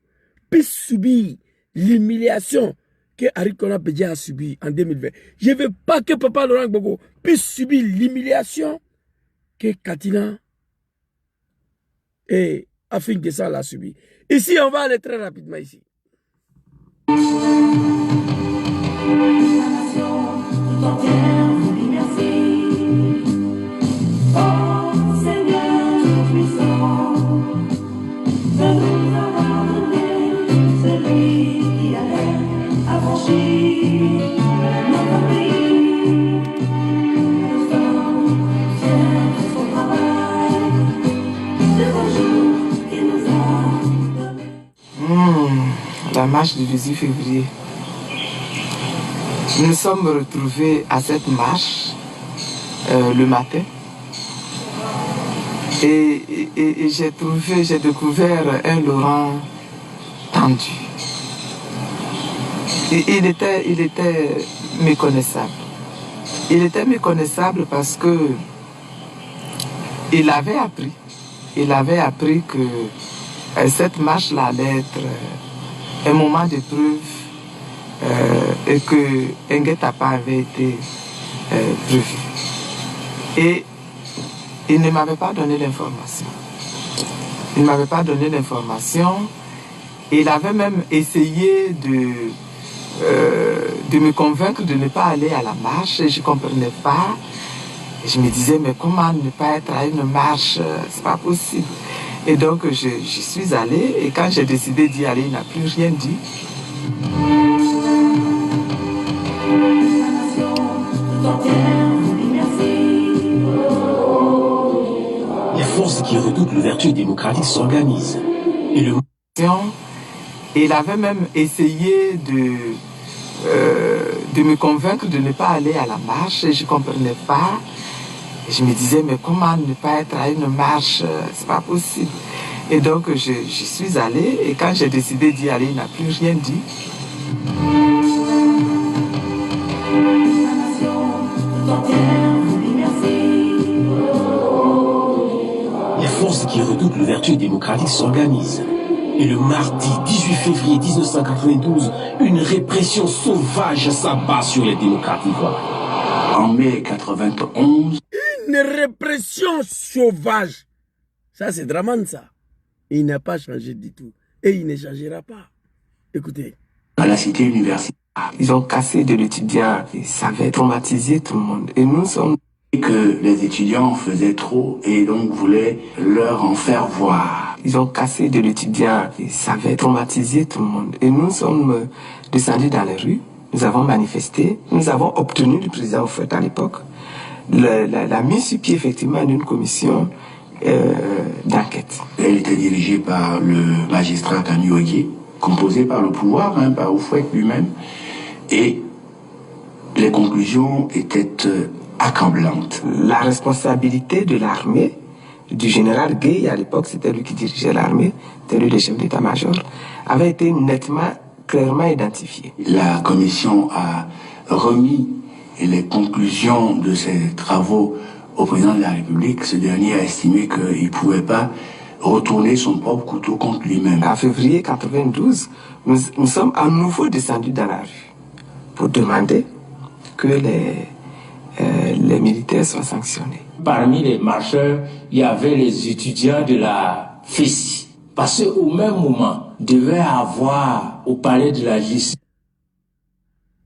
puisse subir l'humiliation que Henri Konan Bédié a subi en 2020. Je ne veux pas que papa Laurent Gbagbo puisse subir l'humiliation que Katina et Afin Guessa l'a subi. Ici, on va aller très rapidement ici. La marche du 18 février. Nous nous sommes retrouvés à cette marche le matin et j'ai découvert un Laurent tendu. Il était méconnaissable. Il était méconnaissable parce que il avait appris que cette marche-là allait être un moment d'épreuve et que un guet-apens avait été prévu. Et il ne m'avait pas donné l'information. Il ne m'avait pas donné l'information. Il avait même essayé de me convaincre de ne pas aller à la marche. Et je ne comprenais pas. Et je me disais, mais comment ne pas être à une marche? C'est pas possible. Et donc, j'y suis allée, et quand j'ai décidé d'y aller, il n'a plus rien dit. Les forces qui redoutent l'ouverture démocratique s'organisent. Et il avait même essayé de me convaincre de ne pas aller à la marche, et je ne comprenais pas. Et je me disais, mais comment ne pas être à une marche? C'est pas possible. Et donc, j'y suis allée, et quand j'ai décidé d'y aller, il n'a plus rien dit. Les forces qui redoutent l'ouverture démocratique s'organisent. Et le mardi 18 février 1992, une répression sauvage s'abat sur les démocrates ivoiriens. En mai 91... Une répression sauvage. Ça, c'est Draman, ça. Il n'a pas changé du tout. Et il ne changera pas. Écoutez. À la cité universitaire. Ils ont cassé de l'étudiant. Et ça avait traumatisé tout le monde. Et nous sommes... Et que les étudiants faisaient trop et donc voulaient leur en faire voir. Ils ont cassé de l'étudiant. Et ça avait traumatisé tout le monde. Et nous sommes descendus dans les rues. Nous avons manifesté. Nous avons obtenu du président Houphouët à l'époque la mise sur pied effectivement d'une commission d'enquête. Elle était dirigée par le magistrat Kanyuoké, composée par le pouvoir, par Houphouët lui-même, et les conclusions étaient accablantes. La responsabilité de l'armée, du général Gueye, à l'époque c'était lui qui dirigeait l'armée, c'était lui le chef d'état-major, avait été nettement, clairement identifiée. La commission a remis les conclusions de ses travaux au président de la République. Ce dernier a estimé qu'il ne pouvait pas retourner son propre couteau contre lui-même. En février 92, nous sommes à nouveau descendus dans la rue pour demander que les militaires soient sanctionnés. Parmi les marcheurs, il y avait les étudiants de la FESI. Parce qu'au même moment, devait avoir au palais de la justice.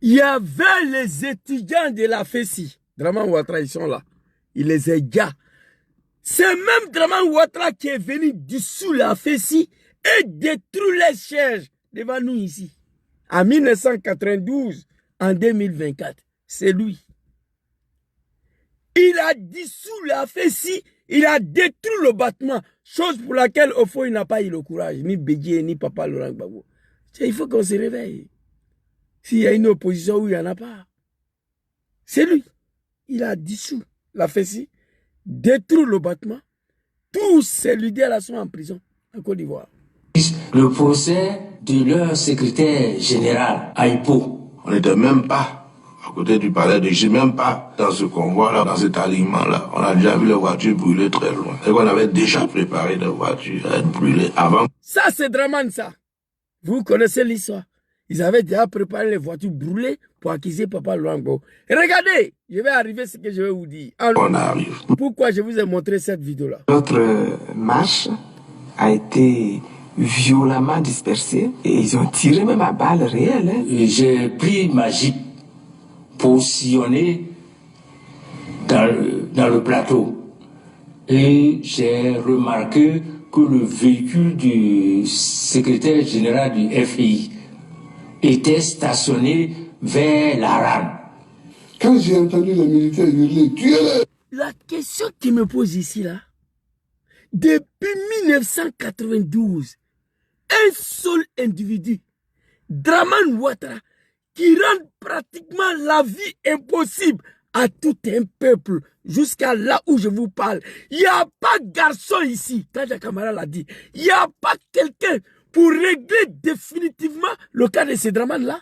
Il y avait les étudiants de la FESI. Draman Ouattara, ils sont là. Il les a gars. C'est même Draman Ouattara qui est venu dessous la FESI et détruire les sièges devant nous ici. en 1992, en 2024. C'est lui. Il a dissous la fessie, il a détruit le bâtiment, chose pour laquelle, au fond, il n'a pas eu le courage, ni Bédié, ni Papa Laurent Gbagbo. Il faut qu'on se réveille. S'il y a une opposition où il n'y en a pas, c'est lui. Il a dissous la fessie, détruit le bâtiment. Tous ces leaders-là sont en prison, en Côte d'Ivoire. Le procès de leur secrétaire général à Hippo. On n'était même pas à côté du palais de G, même pas dans ce convoi-là, dans cet alignement-là. On a déjà vu les voitures brûler très loin. Et qu'on avait déjà préparé des voitures à être brûlées avant. Ça, c'est Dramane, ça. Vous connaissez l'histoire. Ils avaient déjà préparé les voitures brûlées pour accuser Papa Laurent Gbagbo. Regardez, je vais arriver à ce que je vais vous dire. On arrive. Pourquoi je vous ai montré cette vidéo-là? Notre marche a été violemment dispersée et ils ont tiré même à balles réelles. Hein. J'ai pris ma jeep positionné dans le plateau et j'ai remarqué que le véhicule du secrétaire général du FI était stationné vers la rame. Quand j'ai entendu les militaires hurler, tuez-les! La question qui me pose ici, là, depuis 1992, un seul individu, Dramane Ouattara, qui rend pratiquement la vie impossible à tout un peuple, jusqu'à là où je vous parle. Il n'y a pas de garçon ici, Kaja Kamara l'a dit, il n'y a pas quelqu'un pour régler définitivement le cas de ces Dramane-là.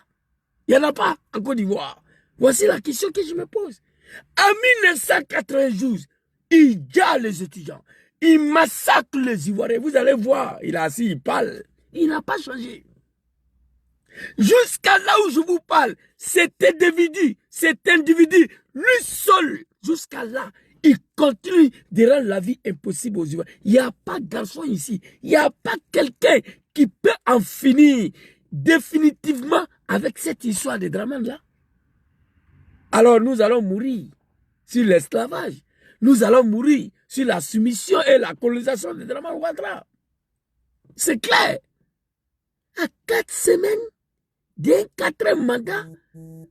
Il n'y en a pas en Côte d'Ivoire. Voici la question que je me pose. En 1992, il gare les étudiants, il massacre les Ivoiriens. Vous allez voir, il est assis, il parle. Il n'a pas changé. Jusqu'à là où je vous parle, cet individu, lui seul, jusqu'à là, il continue de rendre la vie impossible aux Ivoiriens. Il n'y a pas de garçon ici. Il n'y a pas quelqu'un qui peut en finir définitivement avec cette histoire de Dramane-là. Alors nous allons mourir sur l'esclavage. Nous allons mourir sur la soumission et la colonisation de Dramane Ouattara. C'est clair. À 4 semaines, d'un 4e mandat,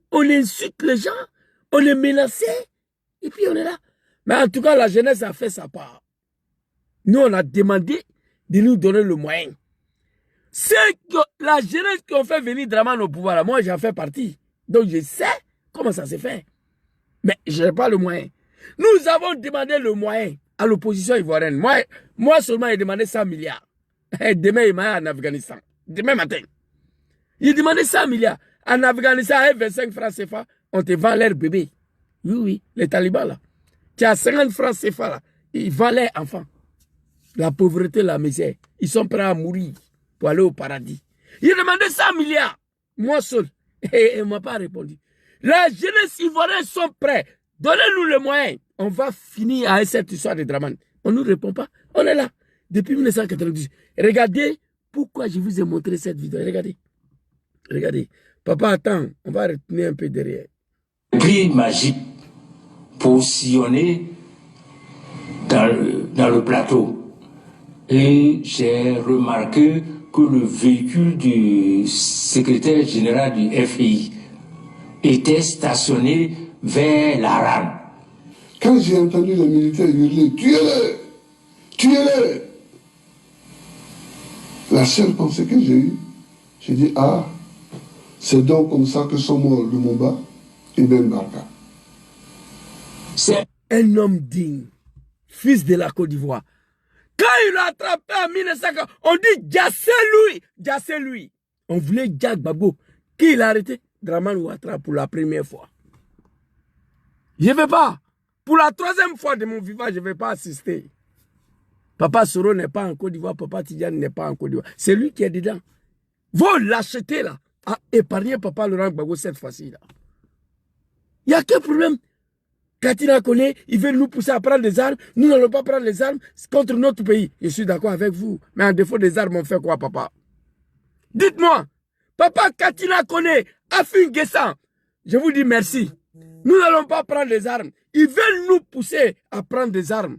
on insulte les gens, on est menacé, et puis on est là. Mais en tout cas, la jeunesse a fait sa part. Nous, on a demandé de nous donner le moyen. C'est que la jeunesse qui ont fait venir Dramane au pouvoir, là, moi j'en fais partie. Donc je sais comment ça s'est fait. Mais je n'ai pas le moyen. Nous avons demandé le moyen à l'opposition ivoirienne. Moi seulement, j'ai demandé 100 milliards. Et demain, il m'a en Afghanistan. Demain matin. Il demandé 100 milliards. En Afghanistan, avec 25 francs CFA, on te vend leur bébé. Oui, oui, les talibans là. Tu as 50 francs CFA là. Ils vendent leurs enfants. La pauvreté, la misère. Ils sont prêts à mourir pour aller au paradis. Il a demandé 100 milliards. Moi seul. Et il ne m'a pas répondu. La jeunesse ivoirienne sont prêts. Donnez-nous le moyen. On va finir avec cette histoire de Dramane. On ne nous répond pas. On est là. Depuis 1992. Regardez pourquoi je vous ai montré cette vidéo. Regardez. Regardez. Papa, attends. On va retenir un peu derrière. Pris ma jeep positionné dans le plateau. Et j'ai remarqué que le véhicule du secrétaire général du FI était stationné vers la rame. Quand j'ai entendu les militaires hurler, tuez-les! Tuez-les! La seule pensée que j'ai eue, j'ai dit, ah, c'est donc comme ça que sont morts Lumumba et Ben Barka. C'est un homme digne, fils de la Côte d'Ivoire. Quand il l'a attrapé en 1950, on dit Djassé lui. On voulait Jack Gbagbo. Qui l'a arrêté? Dramane Ouattara pour la première fois. Je ne vais pas. Pour la 3e fois de mon vivant, je ne vais pas assister. Papa Soro n'est pas en Côte d'Ivoire, Papa Tidjane n'est pas en Côte d'Ivoire. C'est lui qui est dedans. Vous l'achetez là, à épargner Papa Laurent Gbagbo cette fois-ci là. Il n'y a qu'un problème. Katina Koné, il veut nous pousser à prendre des armes. Nous n'allons pas prendre les armes contre notre pays. Je suis d'accord avec vous. Mais en défaut des armes, on fait quoi, papa? Dites-moi, papa Katina Koné, Afin Guessan, je vous dis merci. Nous n'allons pas prendre les armes. Ils veulent nous pousser à prendre des armes.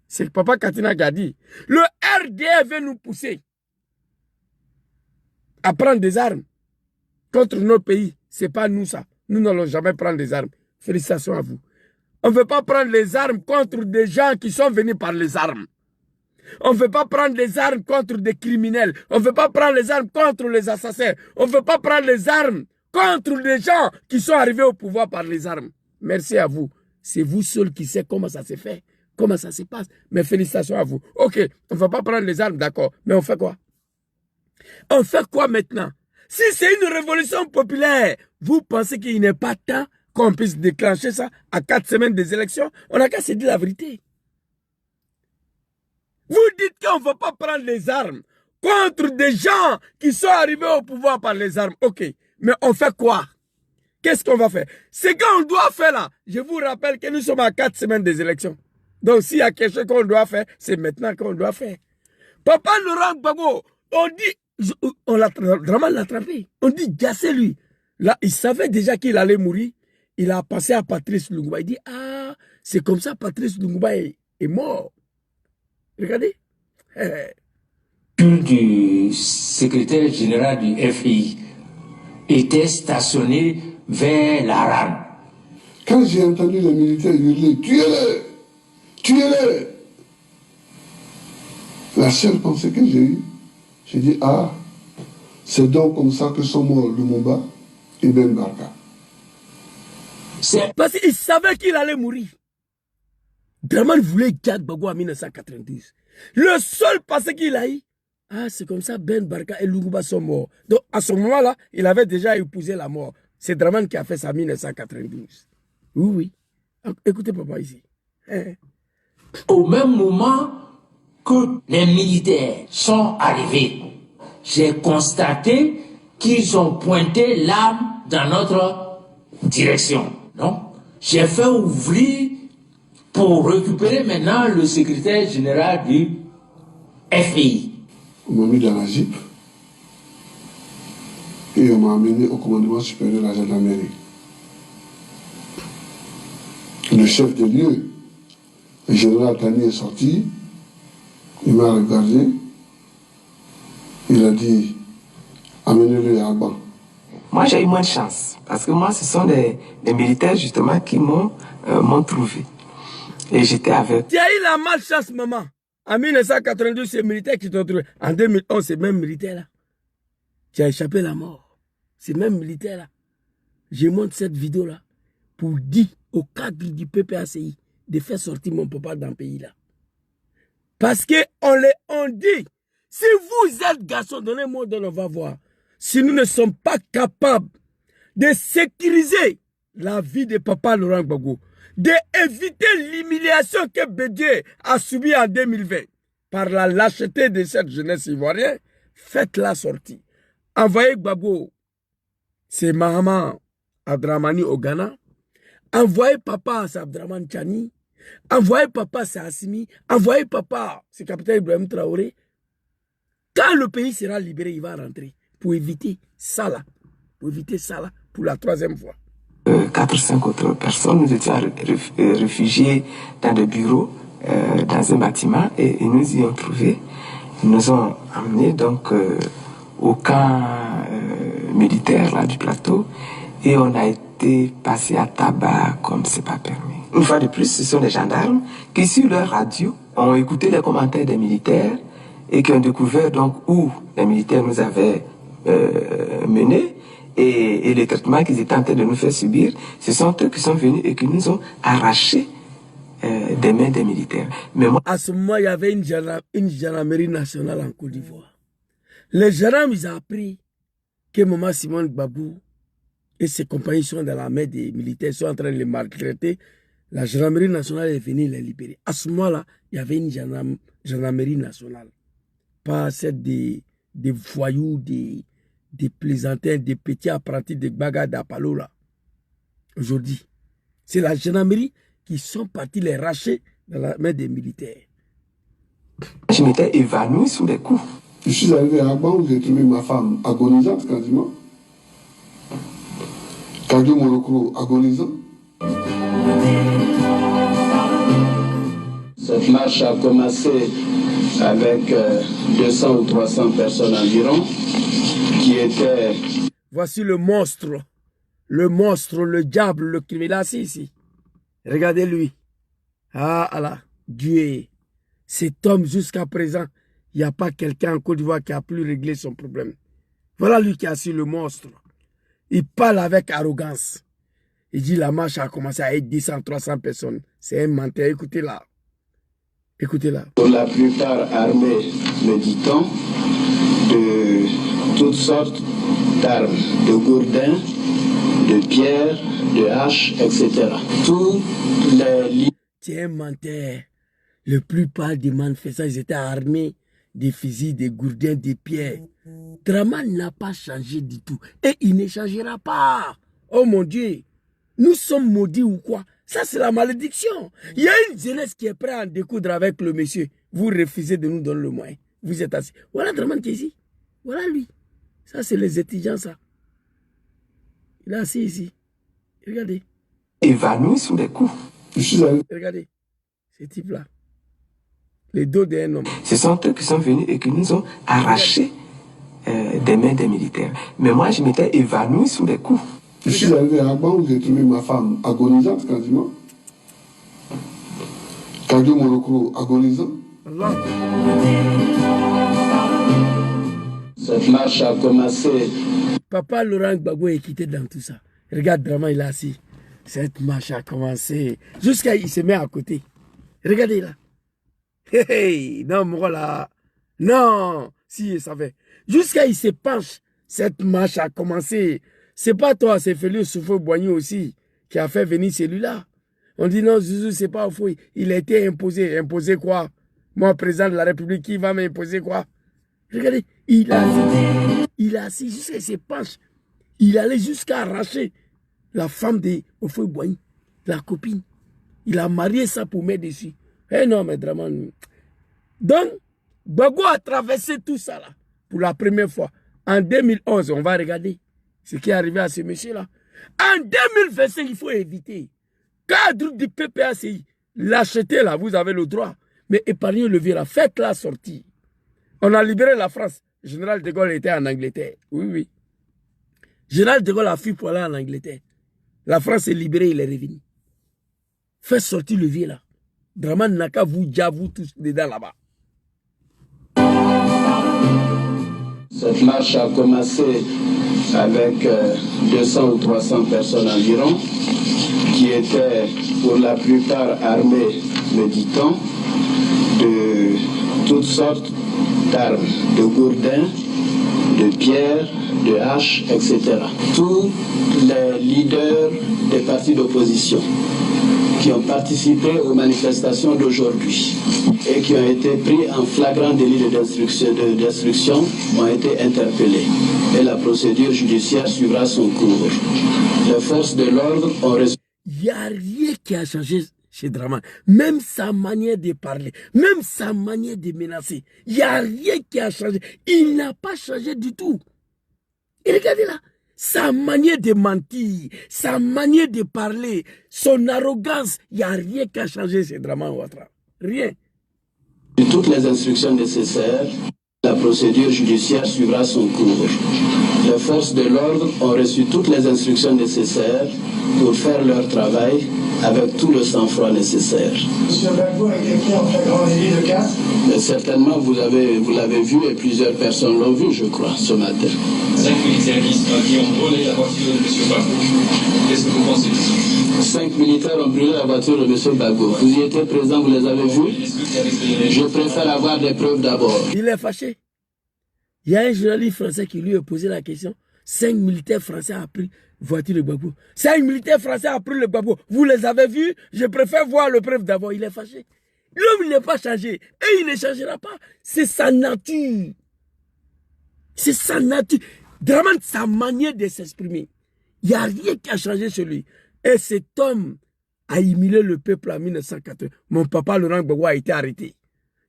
C'est papa Katina qui a dit. Le RDF veut nous pousser à prendre des armes contre notre pays. Ce n'est pas nous ça. Nous n'allons jamais prendre des armes. Félicitations à vous. On ne veut pas prendre les armes contre des gens qui sont venus par les armes. On ne veut pas prendre les armes contre des criminels. On ne veut pas prendre les armes contre les assassins. On ne veut pas prendre les armes contre les gens qui sont arrivés au pouvoir par les armes. Merci à vous. C'est vous seuls qui savez comment ça se fait, comment ça se passe. Mais félicitations à vous. Ok, on ne va pas prendre les armes, d'accord. Mais on fait quoi? On fait quoi maintenant? Si c'est une révolution populaire, vous pensez qu'il n'est pas temps qu'on puisse déclencher ça à 4 semaines des élections? On n'a qu'à se dire la vérité. Vous dites qu'on ne va pas prendre les armes contre des gens qui sont arrivés au pouvoir par les armes. Ok, mais on fait quoi? Qu'est-ce qu'on va faire? Ce qu'on doit faire là, je vous rappelle que nous sommes à 4 semaines des élections. Donc s'il y a quelque chose qu'on doit faire, c'est maintenant qu'on doit faire. Papa Laurent Gbagbo, on dit, Draman l'a attrapé. On dit, gassez lui. Là, il savait déjà qu'il allait mourir. Il a passé à Patrice Lumumba. Il dit, ah, c'est comme ça Patrice Lumumba est mort. Regardez. Du secrétaire général du FI était stationné vers l'Aran. Quand j'ai entendu les militaires hurler, tuez-le, tuez-le, la seule pensée que j'ai eue, j'ai dit, ah, c'est donc comme ça que sont morts Lumumba et Ben Barka. Parce qu'il savait qu'il allait mourir. Draman voulait Jacques Gbagbo en 1992. Le seul passé qu'il a eu, ah, c'est comme ça Ben Barka et Lumumba sont morts. Donc à ce moment-là, il avait déjà épousé la mort. C'est Draman qui a fait ça en 1992. Oui, oui. Écoutez papa ici. Au même moment que les militaires sont arrivés, j'ai constaté qu'ils ont pointé l'arme dans notre direction. Donc, j'ai fait ouvrir pour récupérer maintenant le secrétaire général du FI. On m'a mis dans la Jeep et on m'a amené au commandement supérieur de la gendarmerie. Le chef de lieu, le général Tani, est sorti, il m'a regardé, il a dit, amenez-le à Alban. Moi, j'ai eu moins de chance, parce que moi, ce sont les militaires, justement, qui m'ont trouvé. Et j'étais avec... Tu as eu la malchance, maman. En 1992, c'est les militaires qui t'ont trouvé. En 2011, c'est même militaire-là. Tu as échappé la mort. C'est même militaire-là. Je montre cette vidéo-là pour dire au cadre du PPACI de faire sortir mon papa dans le pays-là. Parce qu'on dit, si vous êtes garçon, donnez-moi, on va voir. Si nous ne sommes pas capables de sécuriser la vie de papa Laurent Gbagbo, d'éviter l'humiliation que Bédié a subie en 2020 par la lâcheté de cette jeunesse ivoirienne, faites-la sortie. Envoyez Gbagbo, c'est Mahama Abdramani au Ghana. Envoyez papa, c'est Abdraman Chani. Envoyez papa, c'est Assimi. Envoyez papa, c'est capitaine Ibrahim Traoré. Quand le pays sera libéré, il va rentrer. Pour éviter ça là. Pour éviter ça là, pour la 3e fois. 4 ou 5 autres personnes, nous étions réfugiés dans des bureaux, dans un bâtiment, et ils nous y ont trouvés. Ils nous ont amenés donc au camp militaire là, du plateau, et on a été passé à tabac comme c'est pas permis. Une fois de plus, ce sont des gendarmes qui, sur leur radio, ont écouté les commentaires des militaires et qui ont découvert donc où les militaires nous avaient menés. Et les traitements qu'ils étaient en train de nous faire subir, ce sont eux qui sont venus et qui nous ont arraché des mains des militaires. Mais moi, à ce moment, il y avait une gendarmerie nationale en Côte d'Ivoire. Les gendarmes, ils ont appris que Maman Simone Gbagbo et ses compagnons sont dans la main des militaires, sont en train de les maltraiter. La gendarmerie nationale est venue les libérer. À ce moment-là, il y avait une gendarmerie nationale. Pas celle des voyous, des plaisantins, des petits apprentis de Gbaga d'Apalo là. Aujourd'hui, c'est la gendarmerie qui sont partis les racher dans la main des militaires. Je m'étais évanoui sous les coups. Je suis arrivé à Agban où j'ai trouvé ma femme agonisante quasiment. Kadio Morokro agonisant. Cette marche a commencé avec 200 ou 300 personnes environ qui étaient... Voici le monstre, le diable, le criminel assis ici. Regardez-lui. Ah là, Dieu. Cet homme, jusqu'à présent, il n'y a pas quelqu'un en Côte d'Ivoire qui a pu régler son problème. Voilà lui qui a assis le monstre. Il parle avec arrogance. Il dit la marche a commencé à être 200, 300 personnes. C'est un menteur. Écoutez-la. Écoutez-la. Pour la plupart armés, me dit-on, de toutes sortes d'armes, de gourdins, de pierres, de haches, etc. Tous les... C'est un menteur. La plupart des manifestants, ils étaient armés des fusils, des gourdins, des pierres. Draman n'a pas changé du tout. Et il ne changera pas. Oh mon Dieu. Nous sommes maudits ou quoi? Ça, c'est la malédiction. Il y a une jeunesse qui est prête à en découdre avec le monsieur. Vous refusez de nous donner le moyen. Vous êtes assis. Voilà Draman qui est ici. Voilà lui. Ça, c'est les étudiants, ça. Il est assis ici. Regardez. Évanoui sous les coups. Regardez. Ces types-là. Les dos d'un homme. Ce sont eux qui sont venus et qui nous ont arraché des mains des militaires. Mais moi, je m'étais évanoui sous les coups. Je suis arrivé à Agban où j'ai trouvé ma femme agonisante quasiment. Kadio Monokro agonisant. Cette marche a commencé. Papa Laurent Gbagbo est quitté dans tout ça. Regarde Draman, il est assis. Cette marche a commencé. Jusqu'à il se met à côté. Regardez là. Hey, non, moi là. Non, si il savait. Jusqu'à il se penche. Cette marche a commencé. C'est pas toi, c'est Félix Soufou-Boigny aussi qui a fait venir celui-là. On dit non, Zouzou, c'est pas faux. Il a été imposé. Imposé quoi? Moi, président de la République, qui va m'imposer quoi? Regardez, il a assis jusqu'à se penche. Il allait jusqu'à arracher la femme de Oufou-Boigny, la copine. Il a marié ça pour mettre dessus. Eh non, mais Draman. Donc, Gbagbo a traversé tout ça là pour la première fois. En 2011, on va regarder ce qui est arrivé à ce monsieur-là. En 2025, il faut éviter. Cadre du PPACI, l'achetez là, vous avez le droit. Mais épargnez le vieux là, faites-la sortir. On a libéré la France. Général de Gaulle était en Angleterre. Oui, oui. Général de Gaulle a fui pour aller en Angleterre. La France est libérée, il est revenu. Faites sortir le vieux là. Draman n'a qu'à vous dire, vous tous dedans là-bas. Cette marche a commencé avec 200 ou 300 personnes environ, qui étaient pour la plupart armées, me dit-on, de toutes sortes d'armes, de gourdins, de pierres, de haches, etc. Tous les leaders des partis d'opposition qui ont participé aux manifestations d'aujourd'hui et qui ont été pris en flagrant délit de destruction ont été interpellés. Et la procédure judiciaire suivra son cours. Les forces de l'ordre ont reçu... Il n'y a rien qui a changé chez Draman. Même sa manière de parler, même sa manière de menacer. Il n'y a rien qui a changé. Il n'a pas changé du tout. Et regardez là. Sa manière de mentir, sa manière de parler, son arrogance, il n'y a rien qui a changé chez Draman Ouattara. Rien. Toutes les instructions nécessaires, la procédure judiciaire suivra son cours. Les forces de l'ordre ont reçu toutes les instructions nécessaires pour faire leur travail avec tout le sang-froid nécessaire. Monsieur Gbagbo a été pris en flagrant délit de casse. Mais certainement, vous l'avez vu et plusieurs personnes l'ont vu, je crois, ce matin. 5 militaires qui ont brûlé la voiture de M. Gbagbo. Qu'est-ce que vous pensez de ça? 5 militaires ont brûlé la voiture de M. Gbagbo. Vous y étiez présents, vous les avez vus? Je préfère avoir des preuves d'abord. Il est fâché. Il y a un journaliste français qui lui a posé la question. 5 militaires français ont pris la voiture de Gbagbo. 5 militaires français ont pris le Gbagbo. Vous les avez vus? Je préfère voir le preuve d'abord. Il est fâché. L'homme, il n'est pas changé. Et il ne changera pas. C'est sa nature. C'est sa nature. Draman, sa manière de s'exprimer. Il n'y a rien qui a changé chez lui. Et cet homme a humilié le peuple en 1980. Mon papa Laurent Gbagbo a été arrêté.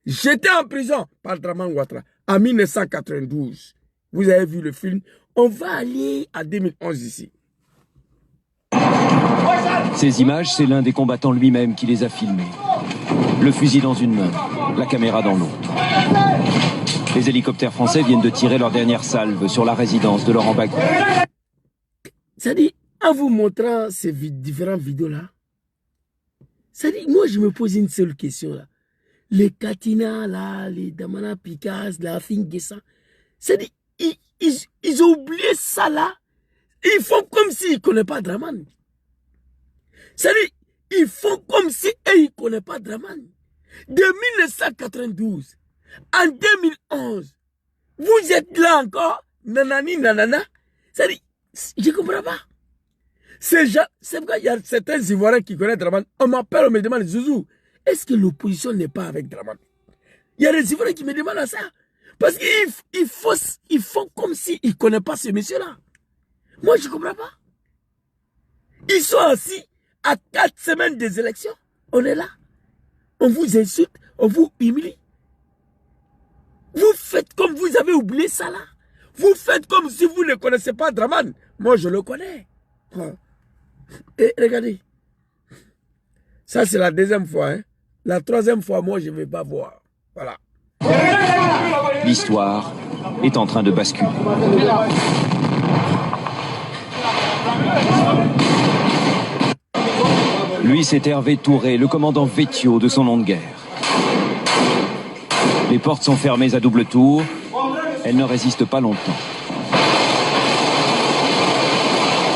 J'étais en prison par Draman Ouattara en 1992. Vous avez vu le film. On va aller à 2011 ici. Ces images, c'est l'un des combattants lui-même qui les a filmées. Le fusil dans une main, la caméra dans l'autre. Les hélicoptères français viennent de tirer leur dernière salve sur la résidence de Laurent Gbagbo. C'est-à-dire, en vous montrant ces différentes vidéos-là, c'est-à-dire, moi, je me pose une seule question, là. Les Katina, là, les Damana Pikas, la Fingessa, c'est-à-dire, ils ont oublié ça, là. Ils font comme s'ils ne connaissent pas Draman. C'est-à-dire, ils font comme si ils ne connaissent pas Draman. De 1992 en 2011, vous êtes là encore, nanani, nanana. C'est-à-dire, je ne comprends pas. C'est pourquoi il y a certains Ivoiriens qui connaissent Draman. On m'appelle, on me demande, Zouzou, est-ce que l'opposition n'est pas avec Draman? Il y a des Ivoiriens qui me demandent ça. Parce qu'ils font comme s'ils ne connaissent pas ce monsieur-là. Moi, je ne comprends pas. Ils sont assis à 4 semaines des élections. On est là. On vous insulte, on vous humilie. Vous faites comme vous avez oublié ça là. Vous faites comme si vous ne connaissez pas Draman. Moi, je le connais. Et regardez. Ça, c'est la deuxième fois. Hein. La troisième fois, moi, je ne vais pas voir. Voilà. L'histoire est en train de basculer. Lui, c'est Hervé Touré, le commandant Vétio de son nom de guerre. Les portes sont fermées à double tour. Elles ne résistent pas longtemps.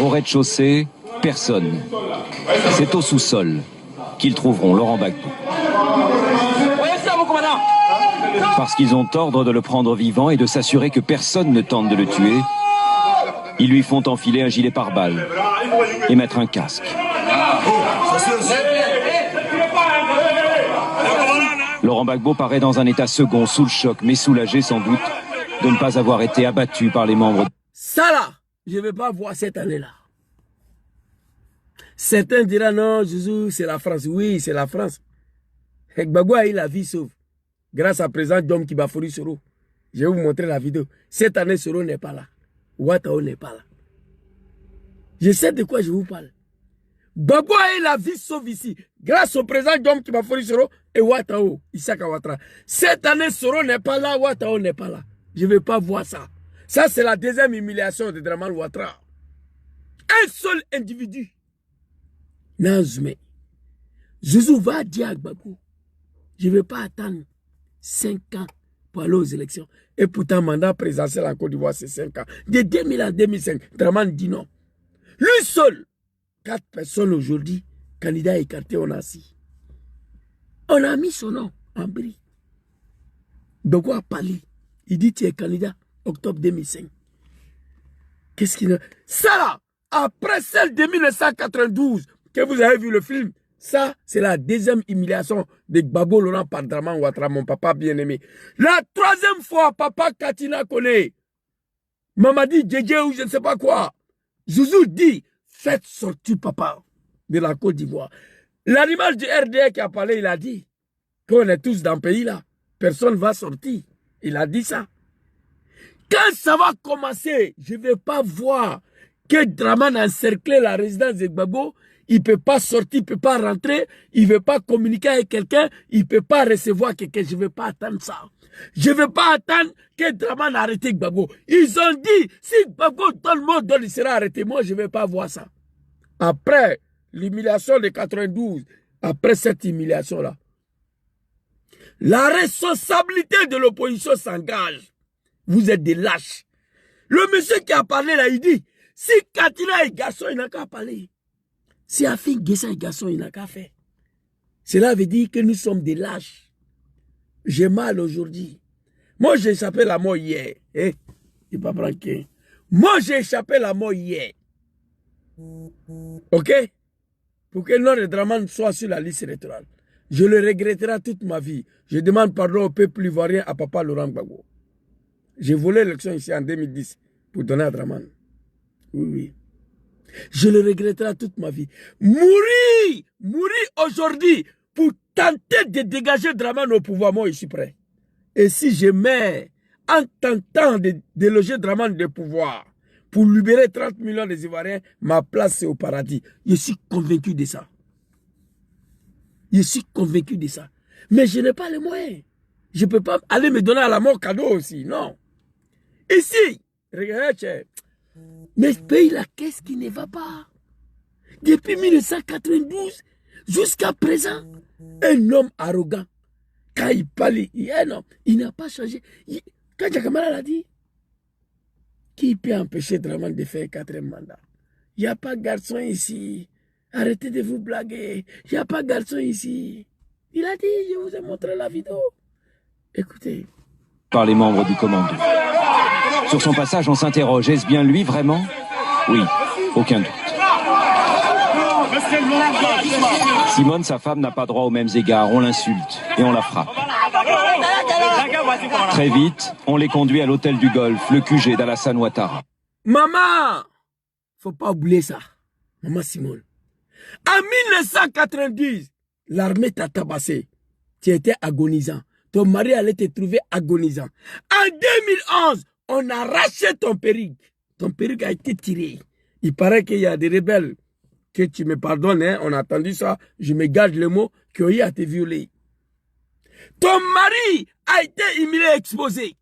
Au rez-de-chaussée, personne. C'est au sous-sol qu'ils trouveront Laurent Gbagbo. Parce qu'ils ont ordre de le prendre vivant et de s'assurer que personne ne tente de le tuer, ils lui font enfiler un gilet pare-balles et mettre un casque. Laurent Gbagbo paraît dans un état second, sous le choc, mais soulagé sans doute de ne pas avoir été abattu par les membres. Ça là, je ne vais pas voir cette année-là. Certains diront non, Jésus, c'est la France. Oui, c'est la France. Gbagbo a eu la vie sauve. Grâce à présent d'homme qui Bafori Soro. Je vais vous montrer la vidéo. Cette année, Soro n'est pas là. Ouattao n'est pas là. Je sais de quoi je vous parle. Gbagbo a eu la vie sauve ici. Grâce au président d'homme qui Bafori Soro et Ouattao, Issaka Ouattara. Cette année, Soro n'est pas là, Ouattao n'est pas là. Je ne vais pas voir ça. Ça, c'est la deuxième humiliation de Draman Ouattara. Un seul individu. Nanzume. Zouzou va dire à Gbagbo, je ne vais pas attendre 5 ans pour aller aux élections. Et pourtant, mandat présidentiel en Côte d'Ivoire, c'est 5 ans. De 2000 à 2005, Draman dit non. Lui seul, 4 personnes aujourd'hui, candidats écartés, on a assis. On a mis son nom en bris. Gbagbo a parlé. Il dit tu es candidat, octobre 2005. Qu'est-ce qu'il a? Ça là, après celle de 1992, que vous avez vu le film, ça, c'est la deuxième humiliation de Gbagbo Laurent par Draman Ouattara, mon papa bien-aimé. La troisième fois, papa Katina connaît. Mamadi Djedje ou je ne sais pas quoi. Zouzou dit, faites sortir papa de la Côte d'Ivoire. L'animal du RDA qui a parlé, il a dit qu'on est tous dans le pays là. Personne ne va sortir. Il a dit ça. Quand ça va commencer, je ne vais pas voir que Draman a encerclé la résidence de Gbagbo. Il ne peut pas sortir, il ne peut pas rentrer, il ne veut pas communiquer avec quelqu'un, il ne peut pas recevoir quelqu'un. Je ne vais pas attendre ça. Je ne vais pas attendre que Draman arrête Gbagbo. Ils ont dit, si Gbagbo tout le monde donne, il sera arrêté. Moi, je ne vais pas voir ça. Après l'humiliation de 92, après cette humiliation-là, la responsabilité de l'opposition s'engage. Vous êtes des lâches. Le monsieur qui a parlé là, il dit, si Katina est garçon, il n'a qu'à parler. Si Afin Guessa est garçon, il n'a qu'à faire. Cela veut dire que nous sommes des lâches. J'ai mal aujourd'hui. Moi, j'ai échappé la mort hier. Eh? Il ne pas prendre qu'un. Moi, j'ai échappé la mort hier. Ok? Pour que le nom de Draman soit sur la liste électorale. Je le regretterai toute ma vie. Je demande pardon au peuple ivoirien, à papa Laurent Gbagbo. J'ai volé l'élection ici en 2010 pour donner à Draman. Oui, oui. Je le regretterai toute ma vie. Mourir aujourd'hui pour tenter de dégager Draman au pouvoir, moi je suis prêt. Et si je meurs en tentant de déloger Draman du pouvoir pour libérer 30 millions des Ivoiriens, ma place c'est au paradis. Je suis convaincu de ça. Je suis convaincu de ça. Mais je n'ai pas les moyens. Je ne peux pas aller me donner à la mort cadeau aussi, non. Ici, regardez, Mais ce pays-là, qu'est-ce qui ne va pas? Depuis 1992 jusqu'à présent, un homme arrogant, quand il parle, il n'a pas changé. Quand Djakamala l'a dit, qui peut empêcher Dramane de faire un 4e mandat? Il n'y a pas de garçon ici. Arrêtez de vous blaguer. Il n'y a pas de garçon ici. Il a dit, je vous ai montré la vidéo. Écoutez. Par les membres du commando. Sur son passage, on s'interroge, est-ce bien lui vraiment? Oui, aucun doute. Simone, sa femme, n'a pas droit aux mêmes égards. On l'insulte et on la frappe. Très vite, on les conduit à l'hôtel du Golfe, le QG d'Alassane Ouattara. Maman, faut pas oublier ça. Maman Simone. En 1990, l'armée t'a tabassé. Tu étais agonisant. Ton mari allait te trouver agonisant. En 2011, on a arraché ton perruque. Ton perruque a été tiré. Il paraît qu'il y a des rebelles, que tu me pardonnes, hein, on a entendu ça, je me garde le mot, qui ont eu à te violer. Ton mari a été humilié et exposé.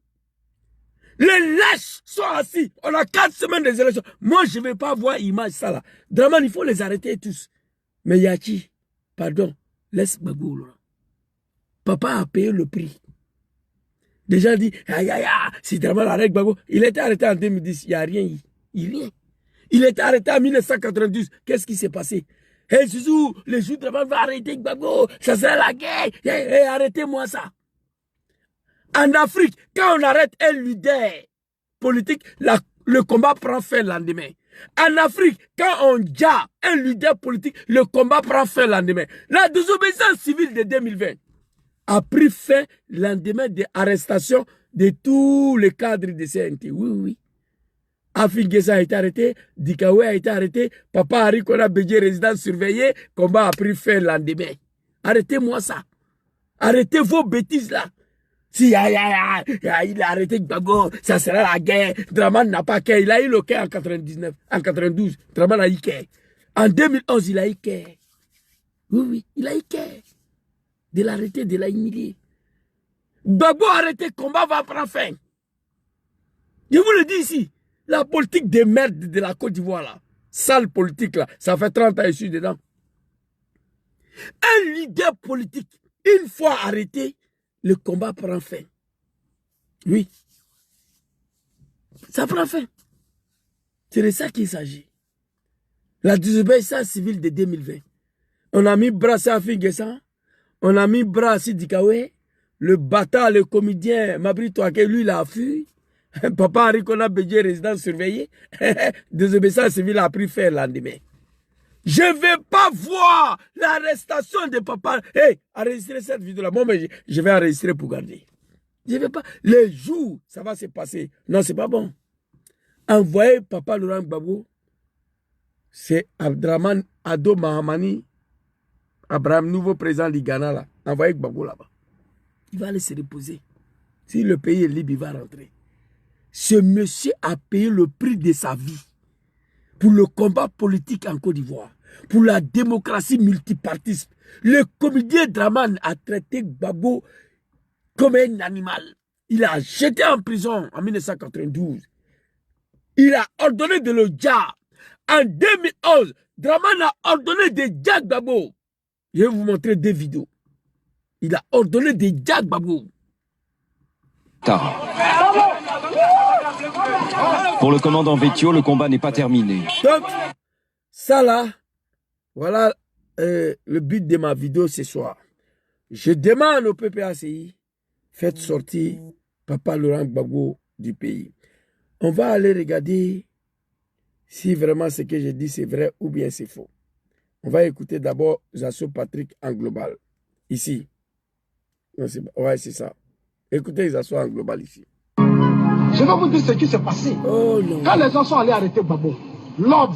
Les lâches sont assis. On a 4 semaines des élections. Moi, je ne vais pas voir image ça là. Dramane, il faut les arrêter tous. Mais Yachi, pardon, laisse Gbagbo là. Papa a payé le prix. Des gens disent, si Dramane arrête Gbagbo, il était arrêté en 2010, il n'y a rien eu. Rien. Il était arrêté en 1992. Qu'est-ce qui s'est passé? Hey, Zouzou, le jour de Dramane va arrêter Gbagbo, ça sera la guerre. Hey, arrêtez-moi ça. En Afrique, quand on arrête un leader politique, le combat prend fin le lendemain. En Afrique, quand on ja un leader politique, le combat prend fin le lendemain. La désobéissance civile de 2020 a pris fin le lendemain de l'arrestation de tous les cadres de CNT. Oui, oui. Afin Guessa a été arrêté, Dikawe a été arrêté, Papa Harry Kona Bédié, résident surveillé, combat a pris fin le lendemain. Arrêtez-moi ça. Arrêtez vos bêtises là. Si il a arrêté Gbagbo, ça sera la guerre. Dramane n'a pas qu'un. Il a eu le quai en 99, en 92. Dramane a eu quai. En 2011, il a eu quai. Oui, oui, il a eu quai. De l'arrêter, de la humilier. Gbagbo arrêté, combat va prendre fin. Je vous le dis ici. La politique de merde de la Côte d'Ivoire là. Sale politique là. Ça fait 30 ans que je suis dedans. Un leader politique, une fois arrêté, le combat prend fin. Oui. Ça prend fin. C'est de ça qu'il s'agit. La désobéissance civile de 2020. On a mis bras à Figuessan. On a mis bras à Dikawe. Le bâtard, le comédien Mabri Touake, lui, il a fui. Papa Henri Kona Bédié, résident surveillé. Désobéissance civile a pris fin le lendemain. Je ne vais pas voir l'arrestation de papa. Hey, enregistrez cette vidéo-là. Bon, mais je vais enregistrer pour garder. Je ne vais pas. Les jours, ça va se passer. Non, c'est pas bon. Envoyez papa Laurent Gbagbo. C'est Abdraman Ado Mahamani, Abraham, nouveau président du Ghana, là. Envoyez Gbagbo là-bas. Il va aller se reposer. Si le pays est libre, il va rentrer. Ce monsieur a payé le prix de sa vie pour le combat politique en Côte d'Ivoire, pour la démocratie multipartiste. Le comédien Dramane a traité Gbagbo comme un animal. Il a jeté en prison en 1992. Il a ordonné de le dire. En 2011, Dramane a ordonné de dire Gbagbo. Je vais vous montrer des vidéos. Il a ordonné de dire Gbagbo. Pour le commandant Vétio, le combat n'est pas terminé. Donc, ça là, voilà le but de ma vidéo ce soir. Je demande au PPACI, faites sortir Papa Laurent Gbagbo du pays. On va aller regarder si vraiment ce que je dis c'est vrai ou bien c'est faux. On va écouter d'abord Zasso Patrick en global. Ici. Ouais, c'est ça. Écoutez Zasso en global ici. Je vais vous dire ce qui s'est passé. Oh non. Quand les gens sont allés arrêter Gbagbo, Lord.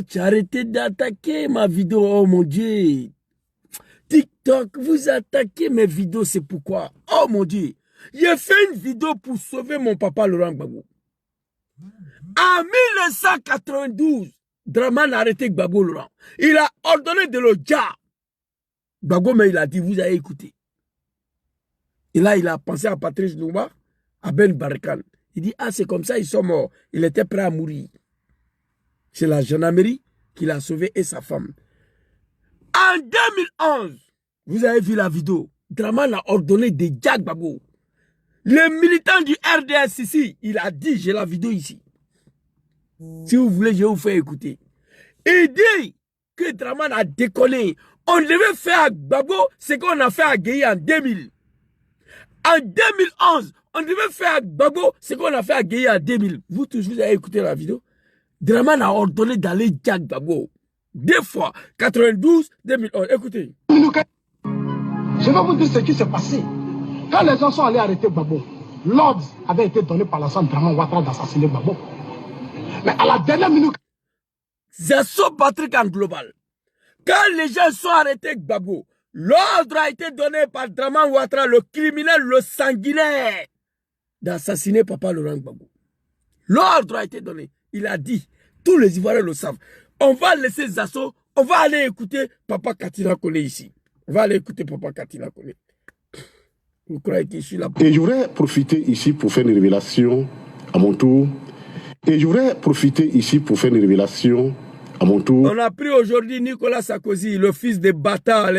Tu as arrêté d'attaquer ma vidéo, oh mon Dieu. TikTok, vous attaquez mes vidéos, c'est pourquoi. Oh mon Dieu. J'ai fait une vidéo pour sauver mon papa Laurent Gbagbo. En 1992, Dramane a arrêté Gbagbo Laurent. Il a ordonné de le dire. Gbagbo, mais il a dit, vous avez écouté. Et là, il a pensé à Patrice Lumumba, à Ben Barkan. Il dit, ah, c'est comme ça, ils sont morts. Il était prêt à mourir. C'est la gendarmerie qui l'a sauvé et sa femme. En 2011, vous avez vu la vidéo. Draman a ordonné des Jack Babo. Le militant du RDS ici, il a dit, j'ai la vidéo ici. Si vous voulez, je vais vous faire écouter. Il dit que Draman a déconné. On devait faire à Gbagbo ce qu'on a fait à Gueye en 2000. En 2011, on devait faire à Gbagbo ce qu'on a fait à Gueye en 2000. Vous tous, vous avez écouté la vidéo. Draman a ordonné d'aller Jack Gbagbo. 2 fois, 92, 2011. Écoutez. Je vais vous dire ce qui s'est passé. Quand les gens sont allés arrêter Gbagbo, l'ordre avait été donné par la Lassana Dramane Ouattara d'assassiner Gbagbo. Mais à la dernière minute... Zasso Patrick en global. Quand les gens sont arrêtés Gbagbo, l'ordre a été donné par Dramane Ouattara, le criminel, le sanguinaire, d'assassiner Papa Laurent Gbagbo. L'ordre a été donné. Il a dit, tous les Ivoiriens le savent. On va laisser Zasso, on va aller écouter Papa Katina Kone ici. On va aller écouter Papa Katina Kone. Vous croyez que je suis là? Et je voudrais profiter ici pour faire une révélation à mon tour. On a pris aujourd'hui Nicolas Sarkozy, le fils des bâtards,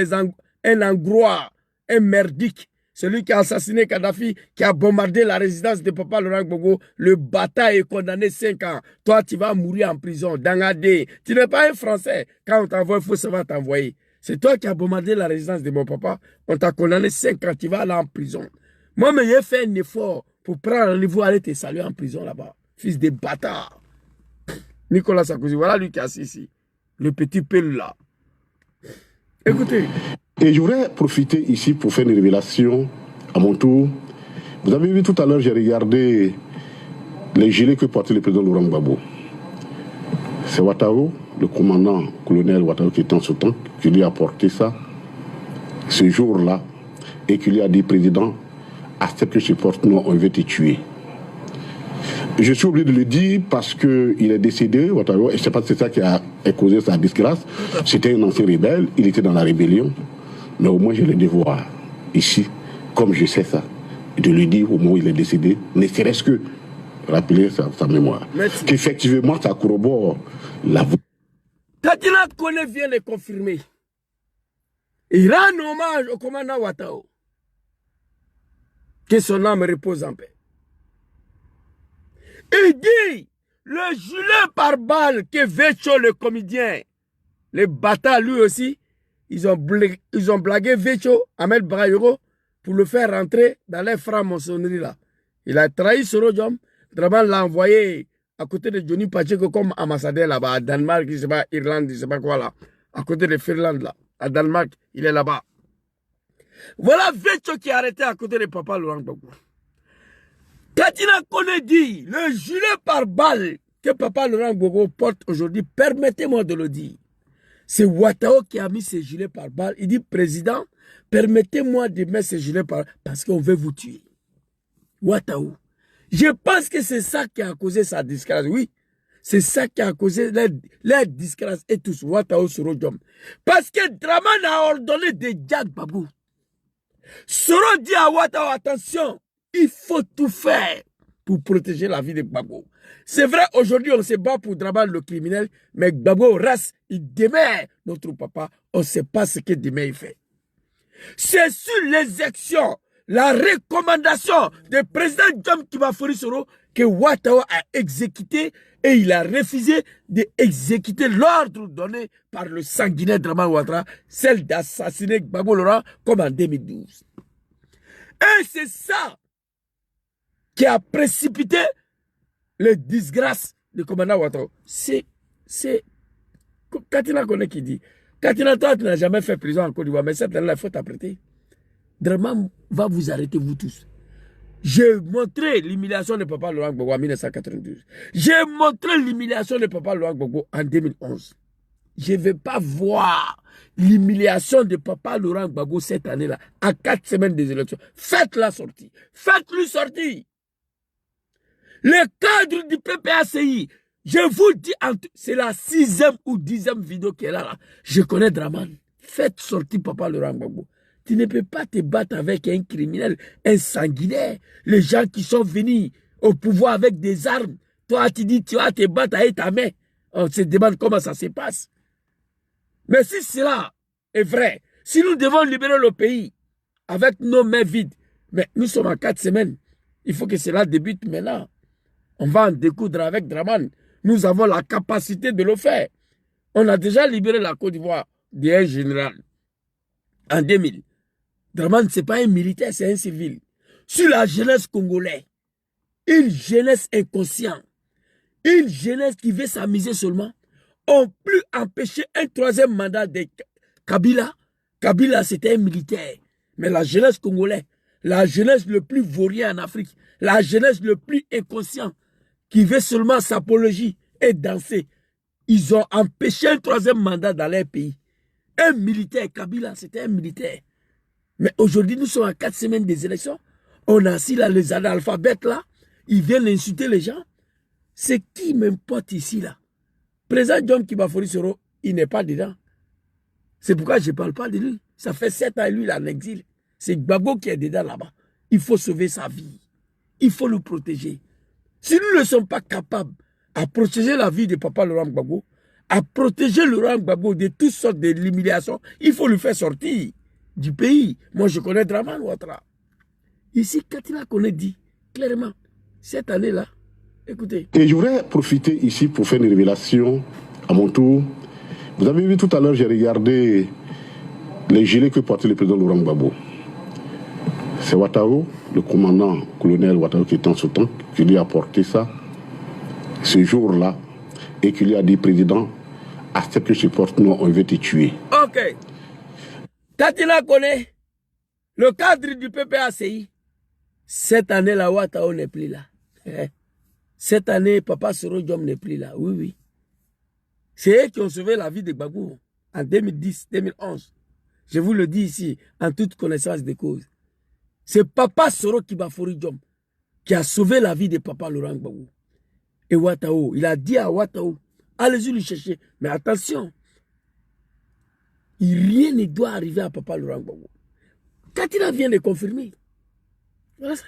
un Hongrois, un merdique. Celui qui a assassiné Kadhafi, qui a bombardé la résidence de Papa Laurent Gbagbo. Le bâtard est condamné 5 ans. Toi, tu vas mourir en prison. Dangadé. Tu n'es pas un Français. Quand on t'envoie, il faut savoir t'envoyer. C'est toi qui as bombardé la résidence de mon papa. On t'a condamné 5 ans. Tu vas aller en prison. Moi, mais j'ai fait un effort pour prendre rendez-vous, aller te saluer en prison là-bas. Fils de bâtard. Nicolas Sarkozy, voilà lui qui est assis ici. Le petit pelle là. Écoutez. Et je voudrais profiter ici pour faire une révélation à mon tour. Vous avez vu tout à l'heure, j'ai regardé les gilets que portait le président Laurent Gbagbo. C'est Ouattara, le commandant colonel Ouattara qui était en ce temps, qui lui a porté ça ce jour-là et qui lui a dit, président, accepte que je porte, non, on veut te tuer. Je suis obligé de le dire parce qu'il est décédé, Ouattara, et je ne sais pas si c'est ça qui a causé sa disgrâce. C'était un ancien rebelle, il était dans la rébellion. Mais au moins, j'ai le devoir, ici, comme je sais ça, de lui dire au moment où il est décédé, ne serait-ce que rappeler sa mémoire. Qu'effectivement, ça corrobore la... Katina Kone vient de confirmer. Il rend hommage au commandant Ouattara. Que son âme repose en paix. Il dit, le gilet par balle que Vecho, le comédien, les bâtards lui aussi, ils ont blagué Vecho, Ahmed Brayoro, pour le faire rentrer dans les francs-maçonneries là. Il a trahi Sorodium, Draman l'a envoyé à côté de Johnny Pacheco comme ambassadeur là-bas, à Danemark, je ne sais pas, Irlande, je ne sais pas quoi là, à côté de Finlande là, à Danemark, il est là-bas. Voilà Vecho qui est arrêté à côté de Papa Laurent Gbagbo. Katina Kone dit, le gilet par balle que Papa Laurent Gbagbo porte aujourd'hui, permettez-moi de le dire. C'est Ouattara qui a mis ses gilets par balle. Il dit, président, permettez-moi de mettre ces gilets par balle parce qu'on veut vous tuer. Ouattara. Je pense que c'est ça qui a causé sa disgrâce. Oui, c'est ça qui a causé leur disgrâce et tous. Ouattara Sorodium. Parce que Dramane a ordonné de Jack Babou. Soro dit à Ouattara, attention, il faut tout faire pour protéger la vie de Gbagbo. C'est vrai, aujourd'hui, on se bat pour Dramane le criminel, mais Gbagbo reste, il demeure notre papa. On ne sait pas ce que demain il fait. C'est sur l'exécution, la recommandation du président John Kibafori Soro que Ouattara a exécuté et il a refusé d'exécuter l'ordre donné par le sanguinaire Dramane Ouattara, celle d'assassiner Gbagbo Laurent comme en 2012. Et c'est ça qui a précipité les disgrâces du commandant Ouattara. C'est Katina Kone qui dit. Katina, toi, tu n'as jamais fait prison en Côte d'Ivoire, mais cette année-là, il faut t'apprêter. Dramane va vous arrêter, vous tous. J'ai montré l'humiliation de Papa Laurent Gbagbo en 1992. J'ai montré l'humiliation de Papa Laurent Gbagbo en 2011. Je ne vais pas voir l'humiliation de Papa Laurent Gbagbo cette année-là, à 4 semaines des élections. Faites-la sortie. Faites-lui sortir. Le cadre du PPACI, je vous dis, c'est la 6e ou 10e vidéo qu'elle a là. Je connais Dramane. Faites sortir Papa Laurent Gbagbo. Tu ne peux pas te battre avec un criminel, un sanguinaire. Les gens qui sont venus au pouvoir avec des armes. Toi, tu dis, tu vas te battre avec ta main. On se demande comment ça se passe. Mais si cela est vrai, si nous devons libérer le pays avec nos mains vides, mais nous sommes en 4 semaines, il faut que cela débute maintenant. On va en découdre avec Dramane. Nous avons la capacité de le faire. On a déjà libéré la Côte d'Ivoire d'un général en 2000. Dramane, ce n'est pas un militaire, c'est un civil. Sur la jeunesse congolaise, une jeunesse inconsciente, une jeunesse qui veut s'amuser seulement, ont pu empêcher un 3e mandat de Kabila. Kabila, c'était un militaire. Mais la jeunesse congolaise, la jeunesse le plus vaurien en Afrique, la jeunesse le plus inconscient, qui veut seulement s'apologie et danser, ils ont empêché un 3e mandat dans leur pays. Un militaire, Kabila, c'était un militaire. Mais aujourd'hui, nous sommes à 4 semaines des élections. On a assis là, les analphabètes là, ils viennent insulter les gens. C'est qui m'importe ici là? Président John Kibafori Soro, il n'est pas dedans. C'est pourquoi je ne parle pas de lui. Ça fait 7 ans, lui, il est en exil. C'est Gbagbo qui est dedans là-bas. Il faut sauver sa vie. Il faut le protéger. Si nous ne sommes pas capables à protéger la vie de Papa Laurent Gbagbo, à protéger Laurent Gbagbo de toutes sortes de l'humiliation, il faut le faire sortir du pays. Moi, je connais Dramane Ouattara. Ici, Katina Koné dit clairement, cette année-là, écoutez. Et je voudrais profiter ici pour faire une révélation à mon tour. Vous avez vu tout à l'heure, j'ai regardé les gilets que portait le président Laurent Gbagbo. C'est Ouattara, le commandant colonel Ouattara qui était en ce temps, qui lui a porté ça ce jour-là et qui lui a dit, président, accepte que je porte, nous on veut te tuer. Ok. Katina Koné, le cadre du PPACI, cette année-là, Ouattara n'est plus là. Cette année, Papa Soro Diom n'est plus là. Oui, oui. C'est eux qui ont sauvé la vie de Gbagbo en 2010, 2011. Je vous le dis ici, en toute connaissance de cause. C'est Papa Soro Kibafori Diom qui a sauvé la vie de Papa Laurent Gbagbo. Et Ouattara, il a dit à Ouattara, allez-y le chercher. Mais attention, rien ne doit arriver à Papa Laurent Gbagbo. Katina vient de confirmer. Voilà ça.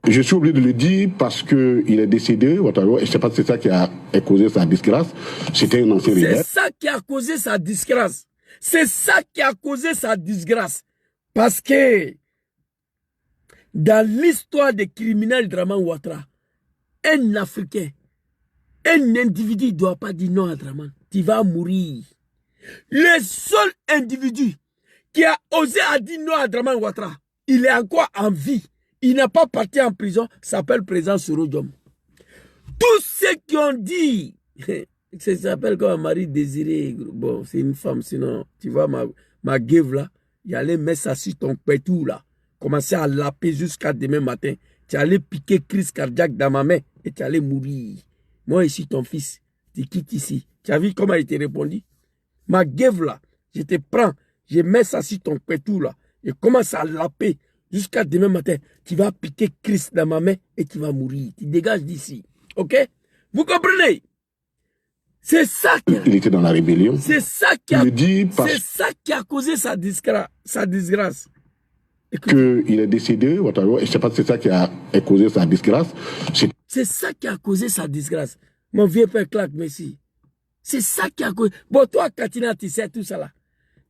Je suis obligé de le dire parce qu'il est décédé, Ouattara, et je ne sais pas si c'est ça qui a causé sa disgrâce. C'était un ancien rebelle. C'est ça qui a causé sa disgrâce. C'est ça qui a causé sa disgrâce. Parce que dans l'histoire des criminels Dramane Ouattara, un Africain, un individu ne doit pas dire non à Dramane. Tu vas mourir. Le seul individu qui a osé à dire non à Dramane Ouattara, il est encore en vie. Il n'a pas parti en prison, s'appelle président Soro Diom. Tous ceux qui ont dit, ça s'appelle comme Marie Désirée, bon, c'est une femme, sinon, tu vois, ma guève là, il allait mettre ça sur ton pétou là, commencer à laper jusqu'à demain matin. Tu allais piquer crise cardiaque dans ma main et tu allais mourir. Moi ici, ton fils, tu quittes ici. Tu as vu comment il t'a répondu? Ma guève là, je te prends, je mets ça sur ton pétou là, et commence à laper. Jusqu'à demain matin, tu vas piquer Christ dans ma main et tu vas mourir. Tu dégages d'ici. Ok? Vous comprenez? C'est ça qui a... Il était dans la rébellion. C'est ça qui a... C'est ça qui a causé sa disgrâce. Qu'il est décédé, Ouattara, et je ne sais pas si c'est ça qui a causé sa disgrâce. C'est ça qui a causé sa disgrâce. Mon vieux père Clark, merci. C'est ça qui a causé... Bon, toi, Katina, tu sais tout ça là.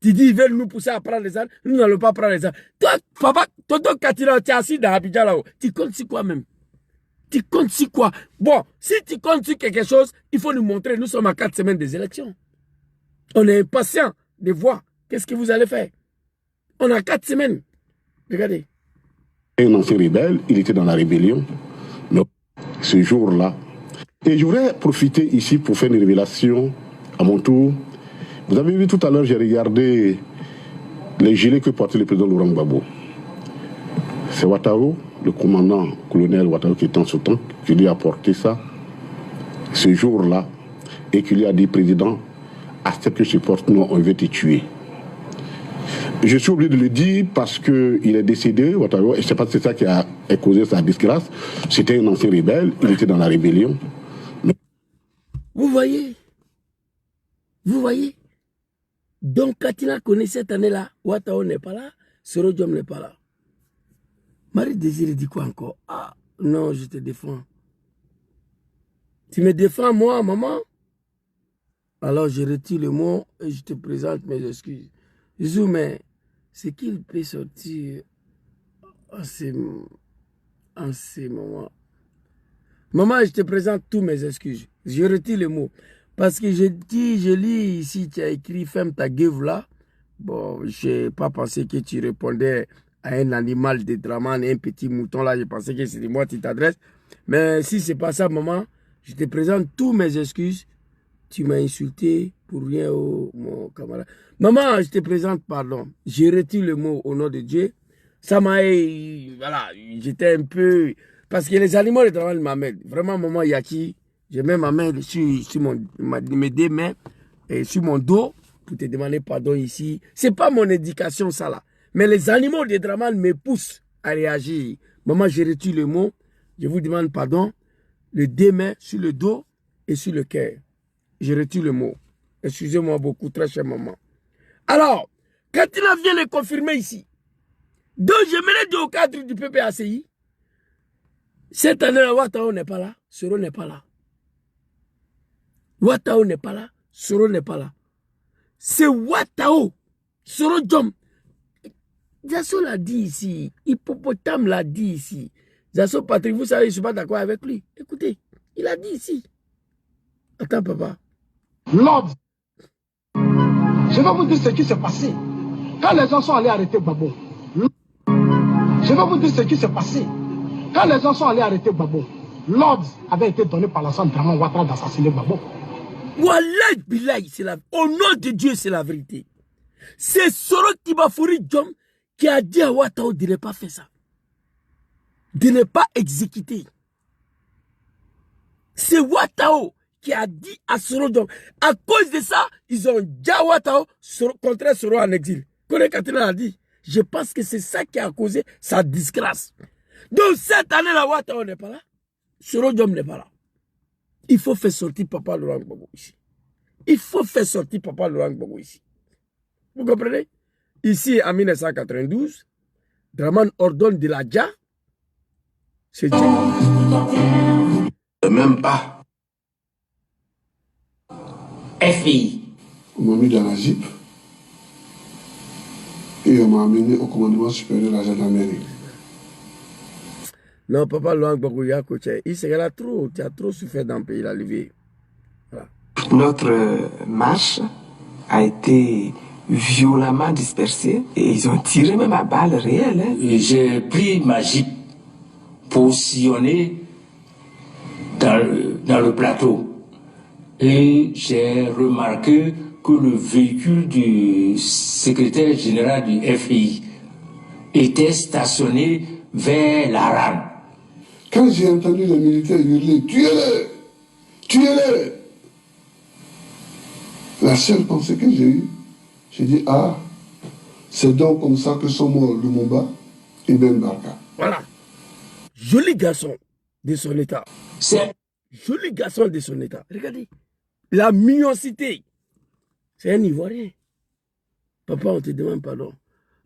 Tu dis, ils veulent nous pousser à prendre les armes, nous n'allons pas prendre les armes. Toi, papa, tonton Katina, tu es assis dans Abidjan là-haut. Tu comptes sur quoi même? Tu comptes sur quoi? Bon, si tu comptes sur quelque chose, il faut nous montrer. Nous sommes à 4 semaines des élections. On est impatient de voir qu'est-ce que vous allez faire. On a 4 semaines. Regardez. Un ancien rebelle, il était dans la rébellion. Donc, ce jour-là. Et je voudrais profiter ici pour faire une révélation à mon tour. Vous avez vu tout à l'heure, j'ai regardé les gilets que portait le président Laurent Gbagbo. C'est Ouattara, le commandant colonel Ouattara qui était en ce temps, qui lui a porté ça ce jour-là et qui lui a dit, président, accepte que je porte, nous on veut te tuer. Je suis obligé de le dire parce qu'il est décédé, Ouattara, et je ne sais pas si c'est ça qui a causé sa disgrâce. C'était un ancien rebelle, il était dans la rébellion. Mais... Vous voyez? Vous voyez? Donc, Katina connaît cette année-là, Ouattara n'est pas là, Soro Diom n'est pas là. Marie Désirée dit quoi encore? Ah, non, je te défends. Tu me défends, moi, maman? Alors, je retire le mot et je te présente mes excuses. Zou, mais ce qu'il peut sortir en ces moments. Maman, je te présente tous mes excuses. Je retire le mot. Parce que je lis ici, tu as écrit « Ferme ta gueule là ». Bon, je n'ai pas pensé que tu répondais à un animal de Draman, un petit mouton là. Je pensais que c'était moi qui t'adresse. Mais si ce n'est pas ça, maman, je te présente tous mes excuses. Tu m'as insulté pour rien, oh, mon camarade. Maman, je te présente pardon. J'ai retiré le mot au nom de Dieu. Ça m'a... Voilà, j'étais un peu... Parce que les animaux de Draman m'amènent. Vraiment, maman Yaki, je mets ma main sur mes deux mains et sur mon dos pour te demander pardon ici. C'est pas mon éducation, ça là. Mais les animaux de Draman me poussent à réagir. Maman, j'ai retiré le mot. Je vous demande pardon. Les deux mains sur le dos et sur le cœur. Je retire le mot. Excusez-moi beaucoup, très chère maman. Alors, Katina vient le confirmer ici. Donc, j'aimerais dire au cadre du PPACI, cette année, Ouattao n'est pas là, Soro n'est pas là. Ouattao n'est pas là, Soro n'est pas là. C'est Ouattao, Soro Djom. Zasso l'a dit ici, Hippopotame l'a dit ici. Zasso Patrick, vous savez, je ne suis pas d'accord avec lui. Écoutez, il a dit ici. Attends, papa. Lord, je vais vous dire ce qui s'est passé. Quand les gens sont allés arrêter Gbagbo, je vais vous dire ce qui s'est passé. Quand les gens sont allés arrêter Gbagbo, l'ordre avait été donné par la Sante Draman Ouattara d'assassiner Gbagbo. Wallah Bilay, au nom de Dieu, c'est la vérité. C'est Soro Tibafouri Djom qui a dit à Ouattao de ne pas faire ça. De ne pas exécuter. C'est Ouattao qui a dit à Soro Djom. À cause de ça, ils ont dit à Ouattao contre Soro en exil. Kone Katina a dit. Je pense que c'est ça qui a causé sa disgrâce. Donc cette année-là, Ouattao n'est pas là. Soro Djom n'est pas là. Il faut faire sortir Papa Laurent Gbagbo ici. Il faut faire sortir Papa Laurent Gbagbo ici. Vous comprenez? Ici, en 1992, Draman ordonne de la Dja. C'est Dieu. Même pas. FI. On m'a mis dans la Jeep et on m'a amené au commandement supérieur de la gendarmerie. Non, Papa Laurent Gbagbo, il s'est trop, tu as trop souffert dans le pays, il a levé. Voilà. Notre marche a été violemment dispersée et ils ont tiré même à balles réelles. Hein. J'ai pris ma Jeep positionnée dans le plateau et j'ai remarqué que le véhicule du secrétaire général du FI était stationné vers la rame. Quand j'ai entendu les militaires hurler, tuez-le, tuez-le, la seule pensée que j'ai eue, j'ai dit, ah, c'est donc comme ça que sont morts Lumumba et Ben Barka. Voilà. Joli garçon de son état. C'est joli garçon de son état. Regardez. La mignonité. C'est un Ivoirien. Papa, on te demande pardon.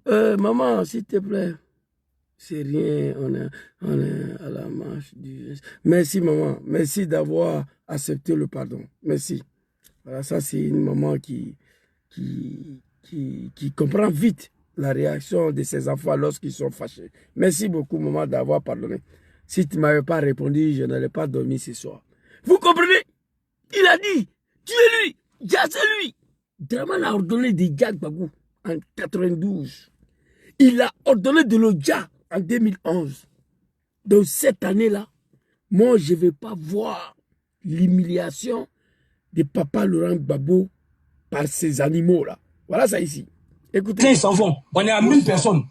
Maman, s'il te plaît. C'est rien, on est à la marche du... Merci maman, merci d'avoir accepté le pardon. Merci. Voilà, ça c'est une maman qui comprend vite la réaction de ses enfants lorsqu'ils sont fâchés. Merci beaucoup maman d'avoir pardonné. Si tu ne m'avais pas répondu, je n'allais pas dormir ce soir. Vous comprenez? Il a dit, tuez-lui, c'est lui. Draman a ordonné de Dja Gbagbo en 92. Il a ordonné de le Dja en 2011. Donc cette année-là, moi je ne vais pas voir l'humiliation de Papa Laurent Gbagbo par ces animaux-là. Voilà ça ici. Écoutez. Ils s'en vont. On est à 1000 personnes.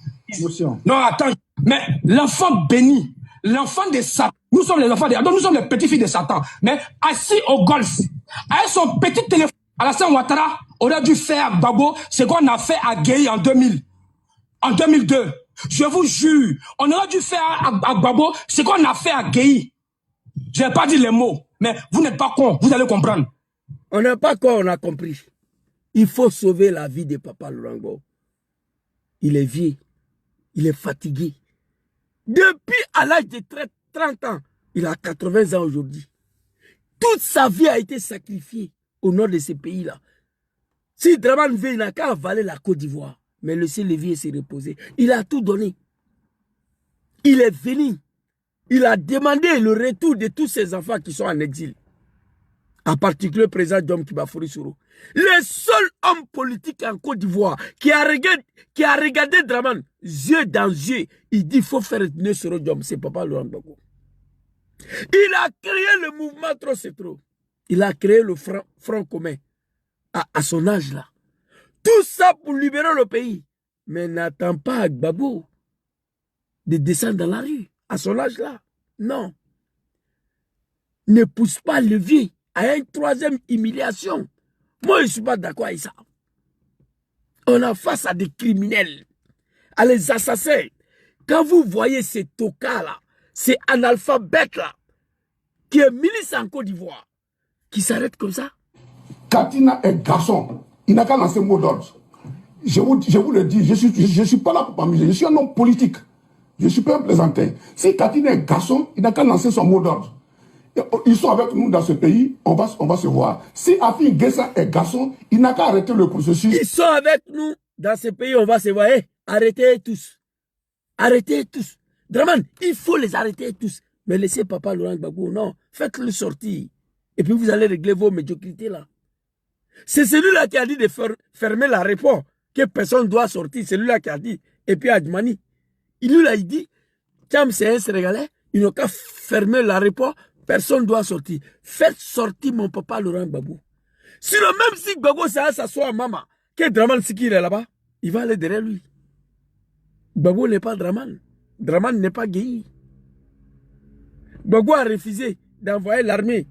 Non, attends. Mais l'enfant béni, l'enfant de Satan, nous sommes les enfants de Satan, nous sommes les petits-filles de Satan. Mais assis au golf, avec son petit téléphone, Alassane Ouattara aurait dû faire à Gbagbo ce qu'on a fait à Gueye en 2000. En 2002. Je vous jure, on aurait dû faire à Gbagbo ce qu'on a fait à Gueye. Je n'ai pas dit les mots, mais vous n'êtes pas con, vous allez comprendre. On n'est pas con, on a compris. Il faut sauver la vie de Papa Laurent Gbagbo. Il est vieux, il est fatigué. Depuis à l'âge de 30 ans, il a 80 ans aujourd'hui. Toute sa vie a été sacrifiée au nord de ces pays-là. Si Dramane veut, il n'a qu'à avaler la Côte d'Ivoire. Mais laisser le vieux se reposer. Il a tout donné. Il est venu. Il a demandé le retour de tous ses enfants qui sont en exil. En particulier le président Dom Kibafouri Soro. Le seul homme politique en Côte d'Ivoire qui a regardé Dramane, yeux dans yeux, il dit qu'il faut faire retenir Soro Dom. C'est Papa Laurent Gbagbo. Il a créé le mouvement Trop c'est trop. Il a créé le front commun à son âge là. Tout ça pour libérer le pays. Mais n'attend pas Gbagbo de descendre dans la rue à son âge là. Non. Ne pousse pas le vieux à une troisième humiliation. Moi, je ne suis pas d'accord avec ça. On a face à des criminels, à les assassins. Quand vous voyez ces tocards-là, ces analphabètes-là, qui est milice en Côte d'Ivoire, qui s'arrêtent comme ça. Katina est garçon. Il n'a qu'à lancer mot d'ordre. Je vous le dis, je suis pas là pour m'amuser. Je suis un homme politique. Je ne suis pas un plaisantin. Si Katina est garçon, il n'a qu'à lancer son mot d'ordre. Ils sont avec nous dans ce pays, on va se voir. Si Afin Guessa est garçon, il n'a qu'à arrêter le processus. Ils sont avec nous dans ce pays, on va se voir. Hey, arrêtez tous. Arrêtez tous. Dramane, il faut les arrêter tous. Mais laissez Papa Laurent Gbagbo, non. Faites-le sortir. Et puis vous allez régler vos médiocrités là. C'est celui-là qui a dit de fermer l'aéroport, que personne ne doit sortir. C'est lui-là qui a dit. Et puis Adjmani, il dit, Tcham c'est un Sénégalais, ils n'ont qu'à fermer l'aéroport. Personne ne doit sortir. Faites sortir mon papa Laurent Gbagbo. Sinon, même si Gbagbo s'assoit à maman, que Dramane Siki est là-bas, il va aller derrière lui. Gbagbo n'est pas Dramane. Dramane n'est pas Gueye. Gbagbo a refusé d'envoyer l'armée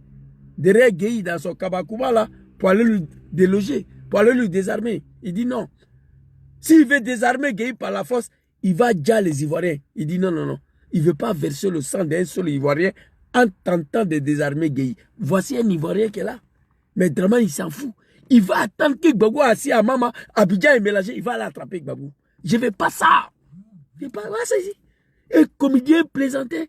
derrière Gueye dans son Kabakuba là pour aller lui déloger, pour aller lui désarmer. Il dit non. S'il veut désarmer Gueye par la force, il va déjà les Ivoiriens. Il dit non, non, non. Il ne veut pas verser le sang d'un seul Ivoirien en tentant de désarmer Gueye. Voici un Ivoirien qui est là. Mais Dramane, il s'en fout. Il va attendre que Gbagbo assis à Mama, Abidjan est mélangé. Il va l'attraper, Gbagbo. Je ne veux pas ça. Je ne veux pas ça ici. Un comédien plaisanté.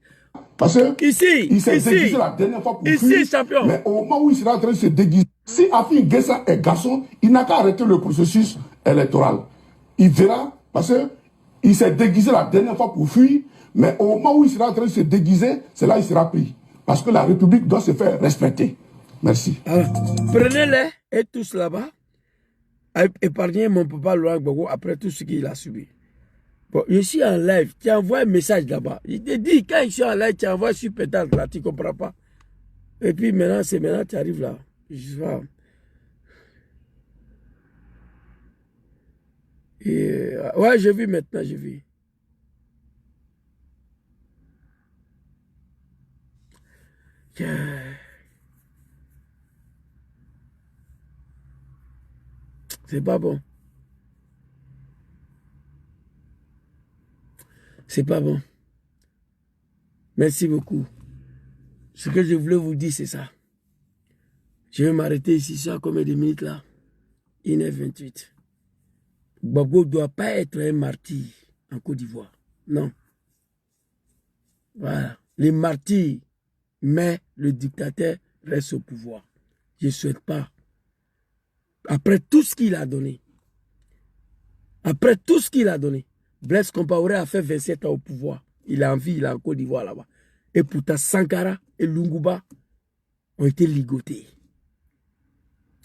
Parce que ici, il s'est déguisé la dernière fois pour ici, fuir, champion. Mais au moment où il sera en train de se déguiser, si Afin Guessa est garçon, il n'a qu'à arrêter le processus électoral. Il verra, parce qu'il s'est déguisé la dernière fois pour fuir, mais au moment où il sera en train de se déguiser, c'est là qu'il sera pris. Parce que la République doit se faire respecter. Merci. Prenez-les et tous là-bas. Épargnez mon papa Laurent Gbagbo après tout ce qu'il a subi. Bon, je suis en live, tu envoies un message là-bas. Il te dit, quand je suis en live, tu envoies sur pétard là, tu ne comprends pas. Et puis maintenant, c'est maintenant tu arrives là. Je sais pas. Et, ouais, j'ai vu maintenant, j'ai vu. C'est pas bon. C'est pas bon. Merci beaucoup. Ce que je voulais vous dire, c'est ça. Je vais m'arrêter ici, ça combien de minutes là? 1h28. Gbagbo ne doit pas être un martyr en Côte d'Ivoire. Non. Voilà. Les martyrs, mais le dictateur reste au pouvoir. Je ne souhaite pas. Après tout ce qu'il a donné. Après tout ce qu'il a donné. Blaise Compaoré a fait 27 ans au pouvoir. Il est en vie, il est en Côte d'Ivoire là-bas. Et pourtant, Sankara et Lunguba ont été ligotés.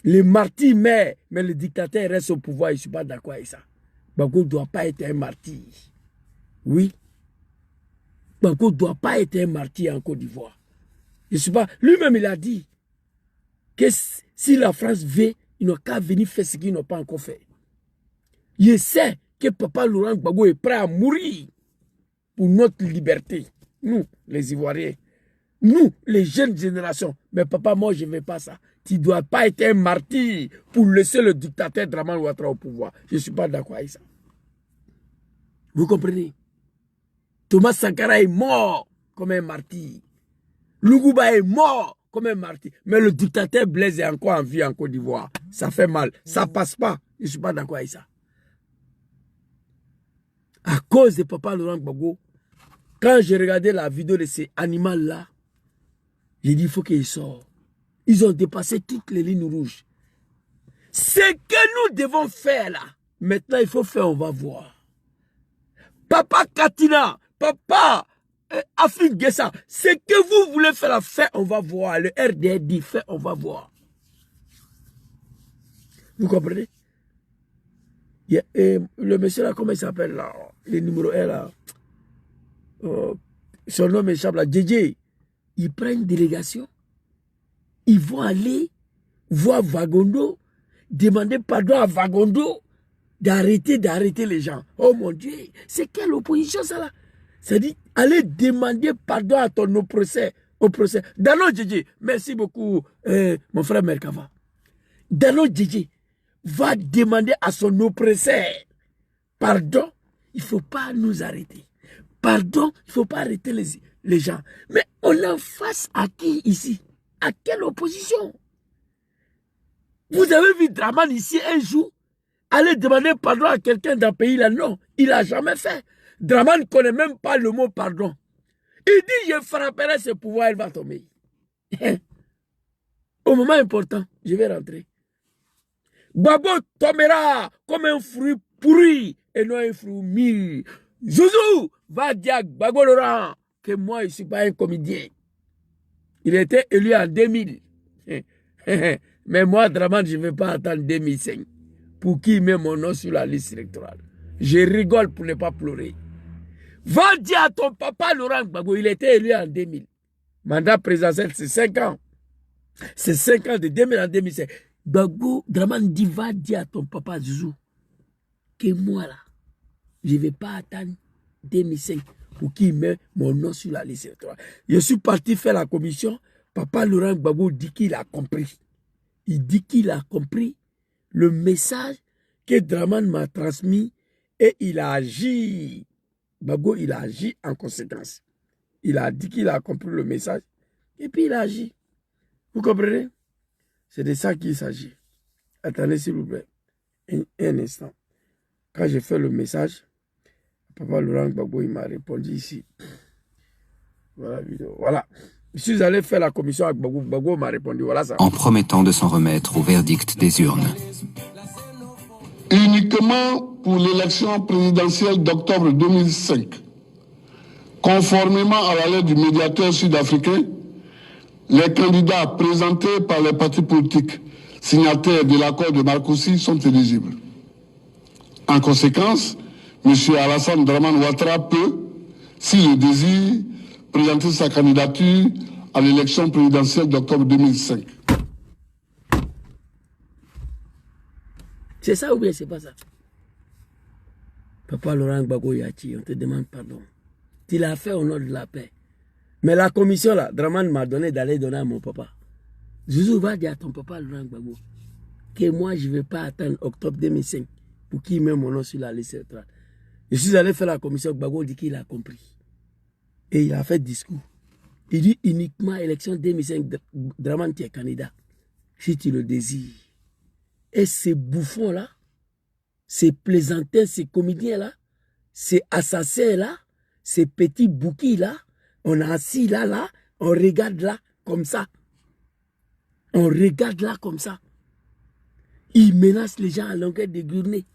Les martyrs meurent, mais le dictateur reste au pouvoir. Je ne suis pas d'accord avec ça. Gbagbo ne doit pas être un martyr. Oui. Gbagbo ne doit pas être un martyr en Côte d'Ivoire. Je suis pas. Lui-même, il a dit que si la France veut, ils n'ont qu'à venir faire ce qu'ils n'ont pas encore fait. Je sais que Papa Laurent Gbagbo est prêt à mourir pour notre liberté. Nous, les Ivoiriens. Nous, les jeunes générations. Mais papa, moi, je ne veux pas ça. Tu ne dois pas être un martyr pour laisser le dictateur Dramane Ouattara au pouvoir. Je ne suis pas d'accord avec ça. Vous comprenez? Thomas Sankara est mort comme un martyr. Lunguba est mort comme un martyr. Mais le dictateur Blaise est encore en vie en Côte d'Ivoire. Ça fait mal. Ça ne passe pas. Je ne suis pas d'accord avec ça. À cause de Papa Laurent Gbagbo, quand j'ai regardé la vidéo de ces animaux-là, j'ai dit il faut qu'il sorte. Ils ont dépassé toutes les lignes rouges. Ce que nous devons faire là, maintenant il faut faire, on va voir. Papa Katina, papa Afin Gessa, ce que vous voulez faire la fait, on va voir. Le RDR dit fait, on va voir. Vous comprenez? Le monsieur là, comment il s'appelle là? Le numéro 1 là. Son nom m'échappe là. JJ. Ils prennent une délégation. Ils vont aller voir Vagondo, demander pardon à Vagondo d'arrêter les gens. Oh mon Dieu, c'est quelle opposition ça là? C'est-à-dire, allez demander pardon à ton oppresseur. Dano JJ, merci beaucoup, mon frère Merkava. Dano JJ va demander à son oppresseur pardon. Il ne faut pas nous arrêter. Pardon, il ne faut pas arrêter les gens. Mais on est face à qui ici? À quelle opposition? Vous avez vu Draman ici un jour aller demander pardon à quelqu'un d'un pays là? Non, il n'a jamais fait. Draman ne connaît même pas le mot pardon. Il dit, je frapperai ce pouvoir, il va tomber. Au moment important, je vais rentrer. Babo tombera comme un fruit pourri et non un fruit mûr. Zouzou va dire à Gbagbo Laurent que moi, je ne suis pas un comédien. Il était élu en 2000. Mais moi, Draman, je ne vais pas attendre 2005 pour qu'il mette mon nom sur la liste électorale. Je rigole pour ne pas pleurer. Va dire à ton papa Laurent Gbagbo, il était élu en 2000. Mandat présidentiel, c'est 5 ans. C'est 5 ans de 2000 à 2005. Gbagbo, Draman dit, va dire à ton papa Zouzou que moi là, je ne vais pas attendre 2005 pour qu'il mette mon nom sur la liste électorale. Je suis parti faire la commission. Papa Laurent Gbagbo dit qu'il a compris. Il dit qu'il a compris le message que Draman m'a transmis et il a agi. Gbagbo, il a agi en conséquence. Il a dit qu'il a compris le message et puis il a agi. Vous comprenez? C'est de ça qu'il s'agit. Attendez s'il vous plaît. Un instant. Quand j'ai fait le message, Papa Laurent Gbagbo, il m'a répondu ici. Voilà la vidéo. Voilà. Je suis allé faire la commission avec Gbagbo. Gbagbo m'a répondu. Voilà ça. En promettant de s'en remettre au verdict des urnes. Uniquement pour l'élection présidentielle d'octobre 2005, conformément à la lettre du médiateur sud-africain, les candidats présentés par les partis politiques signataires de l'accord de Marcoussis sont éligibles. En conséquence, M. Alassane Dramane Ouattara peut, s'il le désire, présenter sa candidature à l'élection présidentielle d'octobre 2005. C'est ça ou bien c'est pas ça? Papa Laurent Gbagbo Yachi, on te demande pardon. Tu l'as fait au nom de la paix. Mais la commission là, Dramane m'a donné d'aller donner à mon papa. Zouzou va dire à ton papa Laurent Gbagbo que moi je ne vais pas attendre octobre 2005 pour qu'il mette mon nom sur la liste électorale. Je suis allé faire la commission, Gbagbo dit qu'il a compris. Et il a fait discours. Il dit uniquement élection 2005, Dramane tu es candidat. Si tu le désires. Et ces bouffons-là, ces plaisantins, ces comédiens-là, ces assassins-là, ces petits bouquis-là, on est assis là, on regarde là, comme ça. On regarde là, comme ça. Ils menacent les gens à longueur de journée.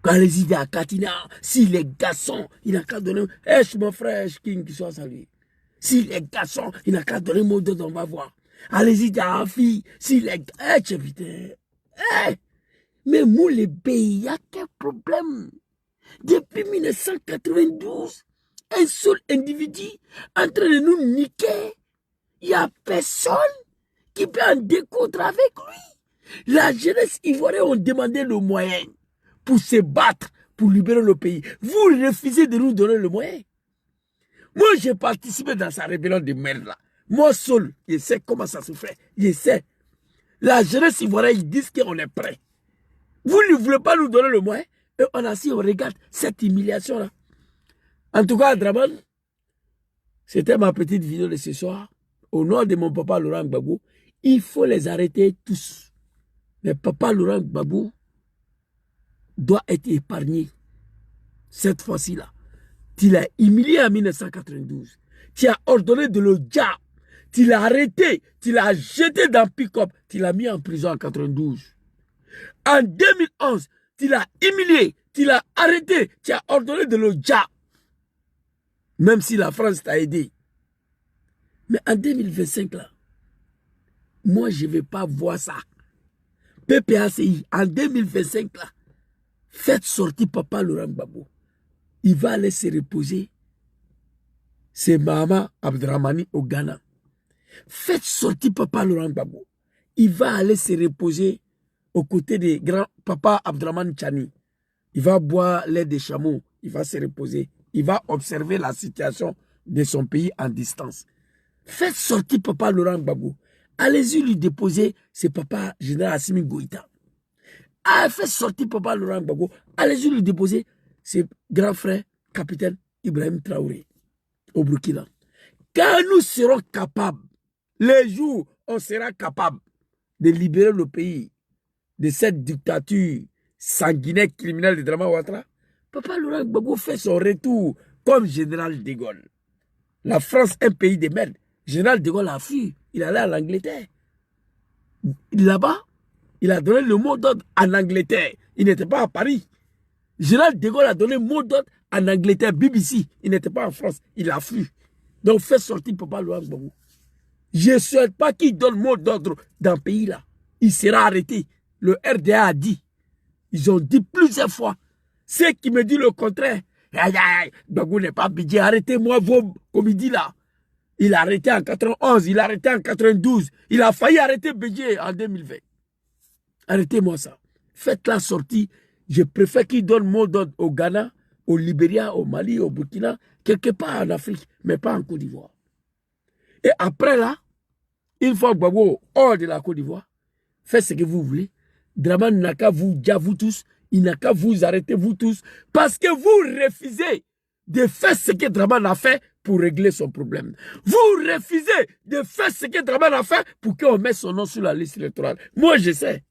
Quand les idées à Katina, si les garçons, il n'a qu'à donner... mon frère King qui soit salué. Si les garçons, il n'a qu'à donner mot d'ordre, on va voir. Allez-y, à la fille, si les... putain. Mais moi, les pays, il y a quel problème? Depuis 1992, un seul individu en train de nous niquer. Il n'y a personne qui peut en découdre avec lui. La jeunesse ivoirienne ont demandé le moyen pour se battre, pour libérer le pays. Vous refusez de nous donner le moyen. Moi, j'ai participé dans sa rébellion de merde là. Moi seul, je sais comment ça se fait. Je sais. La jeunesse ivoirienne, ils disent qu'on est prêt. Vous ne voulez pas nous donner le moyen. Et on a assis, on regarde cette humiliation-là. En tout cas, Dramane, c'était ma petite vidéo de ce soir. Au nom de mon papa Laurent Gbagbo, il faut les arrêter tous. Mais papa Laurent Gbagbo doit être épargné. Cette fois-ci-là. Tu l'as humilié en 1992. Tu as ordonné de le dire. Tu l'as arrêté, tu l'as jeté dans pick-up, tu l'as mis en prison en 92. En 2011, tu l'as humilié, tu l'as arrêté, tu as ordonné de le ja. Même si la France t'a aidé. Mais en 2025, là, moi, je ne vais pas voir ça. PPACI, en 2025, là, faites sortir Papa Laurent Gbagbo. Il va aller se reposer. C'est Mahama Abdramani au Ghana. Faites sortir Papa Laurent Gbagbo. Il va aller se reposer aux côtés de grand Papa Abdraman Chani. Il va boire lait des chameaux. Il va se reposer. Il va observer la situation de son pays en distance. Faites sortir Papa Laurent Gbagbo. Allez-y lui déposer, c'est Papa Général Assimi Goïta. Faites sortir Papa Laurent Gbagbo. Allez-y lui déposer, c'est grand frère, capitaine Ibrahim Traoré, au Burkina. Quand nous serons capables, les jours où on sera capable de libérer le pays de cette dictature sanguinaire criminelle de Dramane Ouattara, Papa Laurent Gbagbo fait son retour comme général de Gaulle. La France, un pays de merde. Général de Gaulle a fui. Il allait en Angleterre. Là-bas, il a donné le mot d'ordre en Angleterre. Il n'était pas à Paris. Général de Gaulle a donné le mot d'ordre en Angleterre, BBC. Il n'était pas en France. Il a fui. Donc, faites sortir Papa Laurent Gbagbo. Je ne souhaite pas qu'il donne mot d'ordre dans le pays là. Il sera arrêté. Le RDA a dit. Ils ont dit plusieurs fois. Ceux qui me disent le contraire. Gbagbo n'est pas budget. Arrêtez-moi vos comédies là. Il a arrêté en 91, il a arrêté en 92. Il a failli arrêter Bédié en 2020. Arrêtez-moi ça. Faites la sortie. Je préfère qu'il donne mot d'ordre au Ghana, au Libéria, au Mali, au Burkina, quelque part en Afrique, mais pas en Côte d'Ivoire. Et après là, une fois Gbagbo hors de la Côte d'Ivoire, faites ce que vous voulez. Dramane n'a qu'à vous dire, vous tous, il n'a qu'à vous arrêter, vous tous, parce que vous refusez de faire ce que Dramane a fait pour régler son problème. Vous refusez de faire ce que Dramane a fait pour qu'on mette son nom sur la liste électorale. Moi, je sais.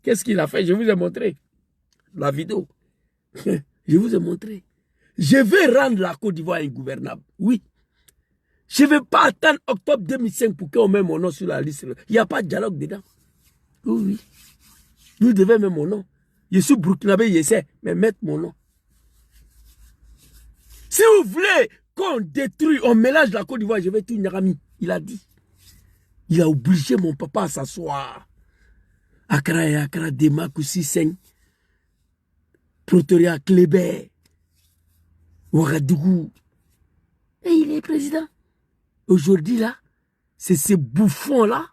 Qu'est-ce qu'il a fait? Je vous ai montré la vidéo. Je vous ai montré. Je vais rendre la Côte d'Ivoire ingouvernable. Oui. Je ne vais pas attendre octobre 2005 pour qu'on mette mon nom sur la liste. Il n'y a pas de dialogue dedans. Oui, oui. Vous devez mettre mon nom. Je suis burkinabé, je sais, mais mettre mon nom. Si vous voulez qu'on détruit, on mélange la Côte d'Ivoire, je vais tout Nyarami. Il a dit. Il a obligé mon papa à s'asseoir. Accra et Accra, Dema, Koussi, Seng, Pretoria, Kléber, Ouagadougou. Et il est président. Aujourd'hui, là, c'est ces bouffons-là,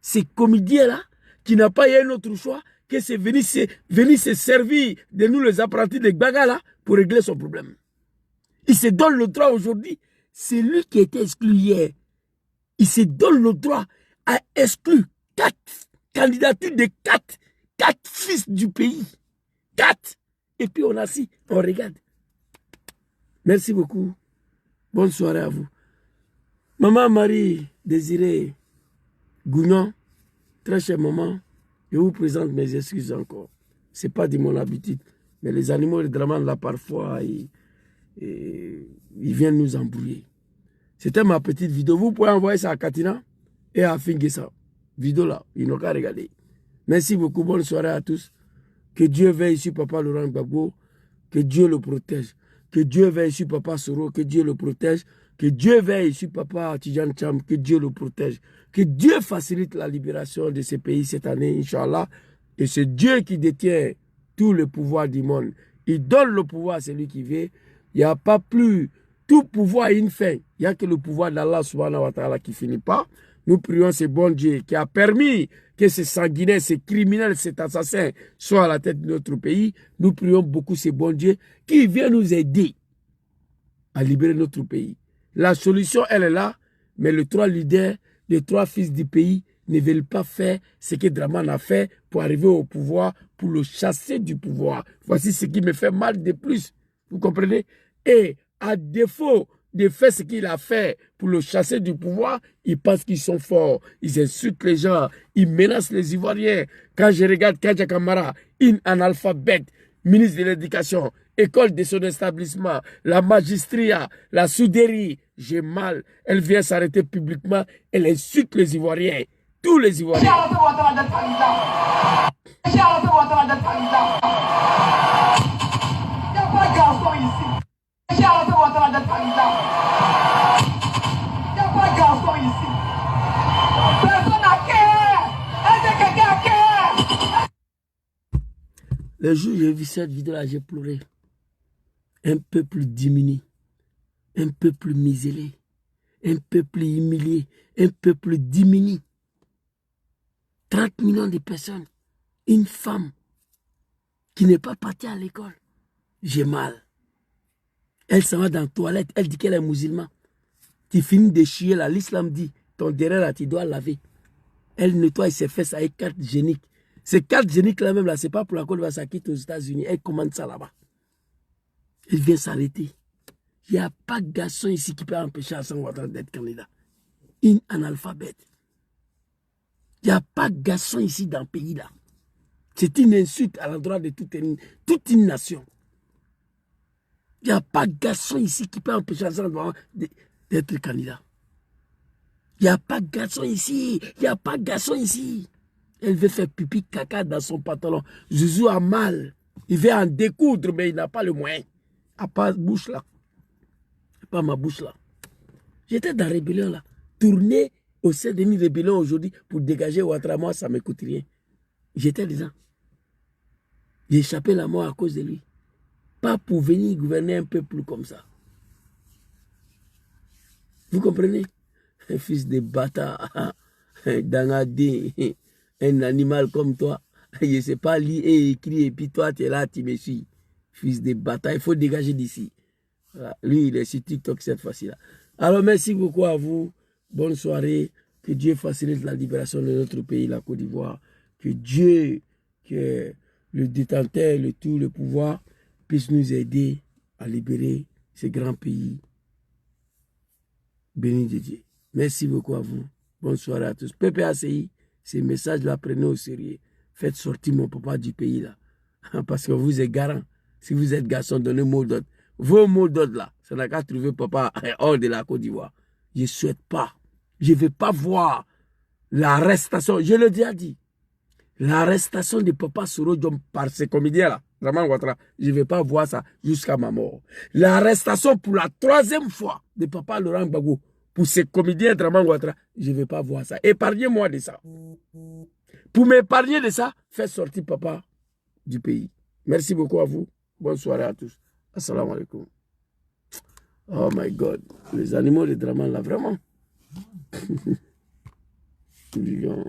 ces comédiens-là, qui n'ont pas eu un autre choix que c'est venir se servir de nous, les apprentis de Gbaga, là, pour régler son problème. Il se donne le droit aujourd'hui. C'est lui qui a été exclu hier. Il se donne le droit à exclure 4 candidatures de 4 fils du pays. 4. Et puis on assis, on regarde. Merci beaucoup. Bonne soirée à vous. Maman Marie Désirée Gounon, très chère maman, je vous présente mes excuses encore. Ce n'est pas de mon habitude. Mais les animaux de Dramane, là, parfois, ils viennent nous embrouiller. C'était ma petite vidéo. Vous pouvez envoyer ça à Katina et à Fingessa. Vidéo là, ils n'ont qu'à regarder. Merci beaucoup. Bonne soirée à tous. Que Dieu veille sur Papa Laurent Gbagbo. Que Dieu le protège. Que Dieu veille sur Papa Soro. Que Dieu le protège. Que Dieu veille sur Papa Tidjane Cham. Que Dieu le protège. Que Dieu facilite la libération de ces pays cette année, Inch'Allah. Et c'est Dieu qui détient tout le pouvoir du monde. Il donne le pouvoir à celui qui veut. Il n'y a pas plus. Tout pouvoir a une fin. Il n'y a que le pouvoir d'Allah subhanahu wa ta'ala qui finit pas. Nous prions ce bon Dieu qui a permis que ces sanguinaires, ces criminels, ces assassins soient à la tête de notre pays. Nous prions beaucoup ce bon Dieu qui vient nous aider à libérer notre pays. La solution, elle est là, mais les 3 leaders, les 3 fils du pays ne veulent pas faire ce que Dramane a fait pour arriver au pouvoir, pour le chasser du pouvoir. Voici ce qui me fait mal de plus. Vous comprenez? Et à défaut de faire ce qu'il a fait pour le chasser du pouvoir, ils pensent qu'ils sont forts. Ils insultent les gens. Ils menacent les Ivoiriens. Quand je regarde Kadja Kamara, une analphabète, ministre de l'Éducation, école de son établissement, la magistria, la soudairie. J'ai mal. Elle vient s'arrêter publiquement. Elle insulte les Ivoiriens. Tous les Ivoiriens. Le jour où j'ai vu cette vidéo-là, j'ai pleuré. Un peuple diminué, un peuple muselé, un peuple humilié, un peuple diminué. 30 millions de personnes, une femme qui n'est pas partie à l'école. J'ai mal. Elle s'en va dans la toilette, elle dit qu'elle est musulmane. Tu finis de chier là, l'islam dit, ton derrière là, tu dois laver. Elle nettoie ses fesses avec carte hygiénique. Ces cartes hygiéniques là même là, c'est pas pour la Côte d'Ivoire, ça quitte aux États-Unis. Elle commande ça là-bas. Elle vient s'arrêter. Il n'y a pas de garçon ici qui peut empêcher Alassane Ouattara d'être candidat. Une analphabète. Il n'y a pas de garçon ici dans le pays là. C'est une insulte à l'endroit de toute une nation. Il n'y a pas de garçon ici qui peut empêcher Alassane Ouattara d'être candidat. Il n'y a pas de garçon ici. Il n'y a pas de garçon ici. Elle veut faire pipi caca dans son pantalon. Zouzou a mal. Il veut en découdre, mais il n'a pas le moyen. À part bouche là. Pas ma bouche là. J'étais dans la rébellion là. Tourner au sein de la rébellion aujourd'hui pour dégager Ouattara, moi, ça ne me coûte rien. J'étais dedans. J'ai échappé la mort à cause de lui. Pas pour venir gouverner un peuple comme ça. Vous comprenez? Un fils de bâtard, dangadé, un animal comme toi. Je ne sais pas lire et écrire, et puis toi, tu es là, tu me suis. Fils de bâtard, il faut dégager d'ici. Voilà. Lui, il est sur TikTok cette fois-ci-là. Alors, merci beaucoup à vous. Bonne soirée. Que Dieu facilite la libération de notre pays, la Côte d'Ivoire. Que Dieu, que le détenteur, le pouvoir, puisse nous aider à libérer ce grand pays. Béni de Dieu. Merci beaucoup à vous. Bonne soirée à tous. PPACI, ces messages-là, prenez au sérieux. Faites sortir mon papa du pays là. Parce que vous êtes garant. Si vous êtes garçon, donnez mot d'ordre. Vos mots d'ordre là, ça n'a qu'à trouver papa hors de la Côte d'Ivoire. Je ne souhaite pas. Je ne veux pas voir l'arrestation. Je l'ai déjà dit. L'arrestation de papa Soro Diom par ces comédiens là. Dramane Ouattara, je ne vais pas voir ça jusqu'à ma mort. L'arrestation pour la 3e fois de papa Laurent Gbagbo pour ces comédiens Dramane Ouattara, je ne vais pas voir ça. Épargnez-moi de ça. Pour m'épargner de ça, faites sortir papa du pays. Merci beaucoup à vous. Bonne soirée à tous. Assalamu alaikum. Oh my God. Les animaux de Dramane là, vraiment. Terminé.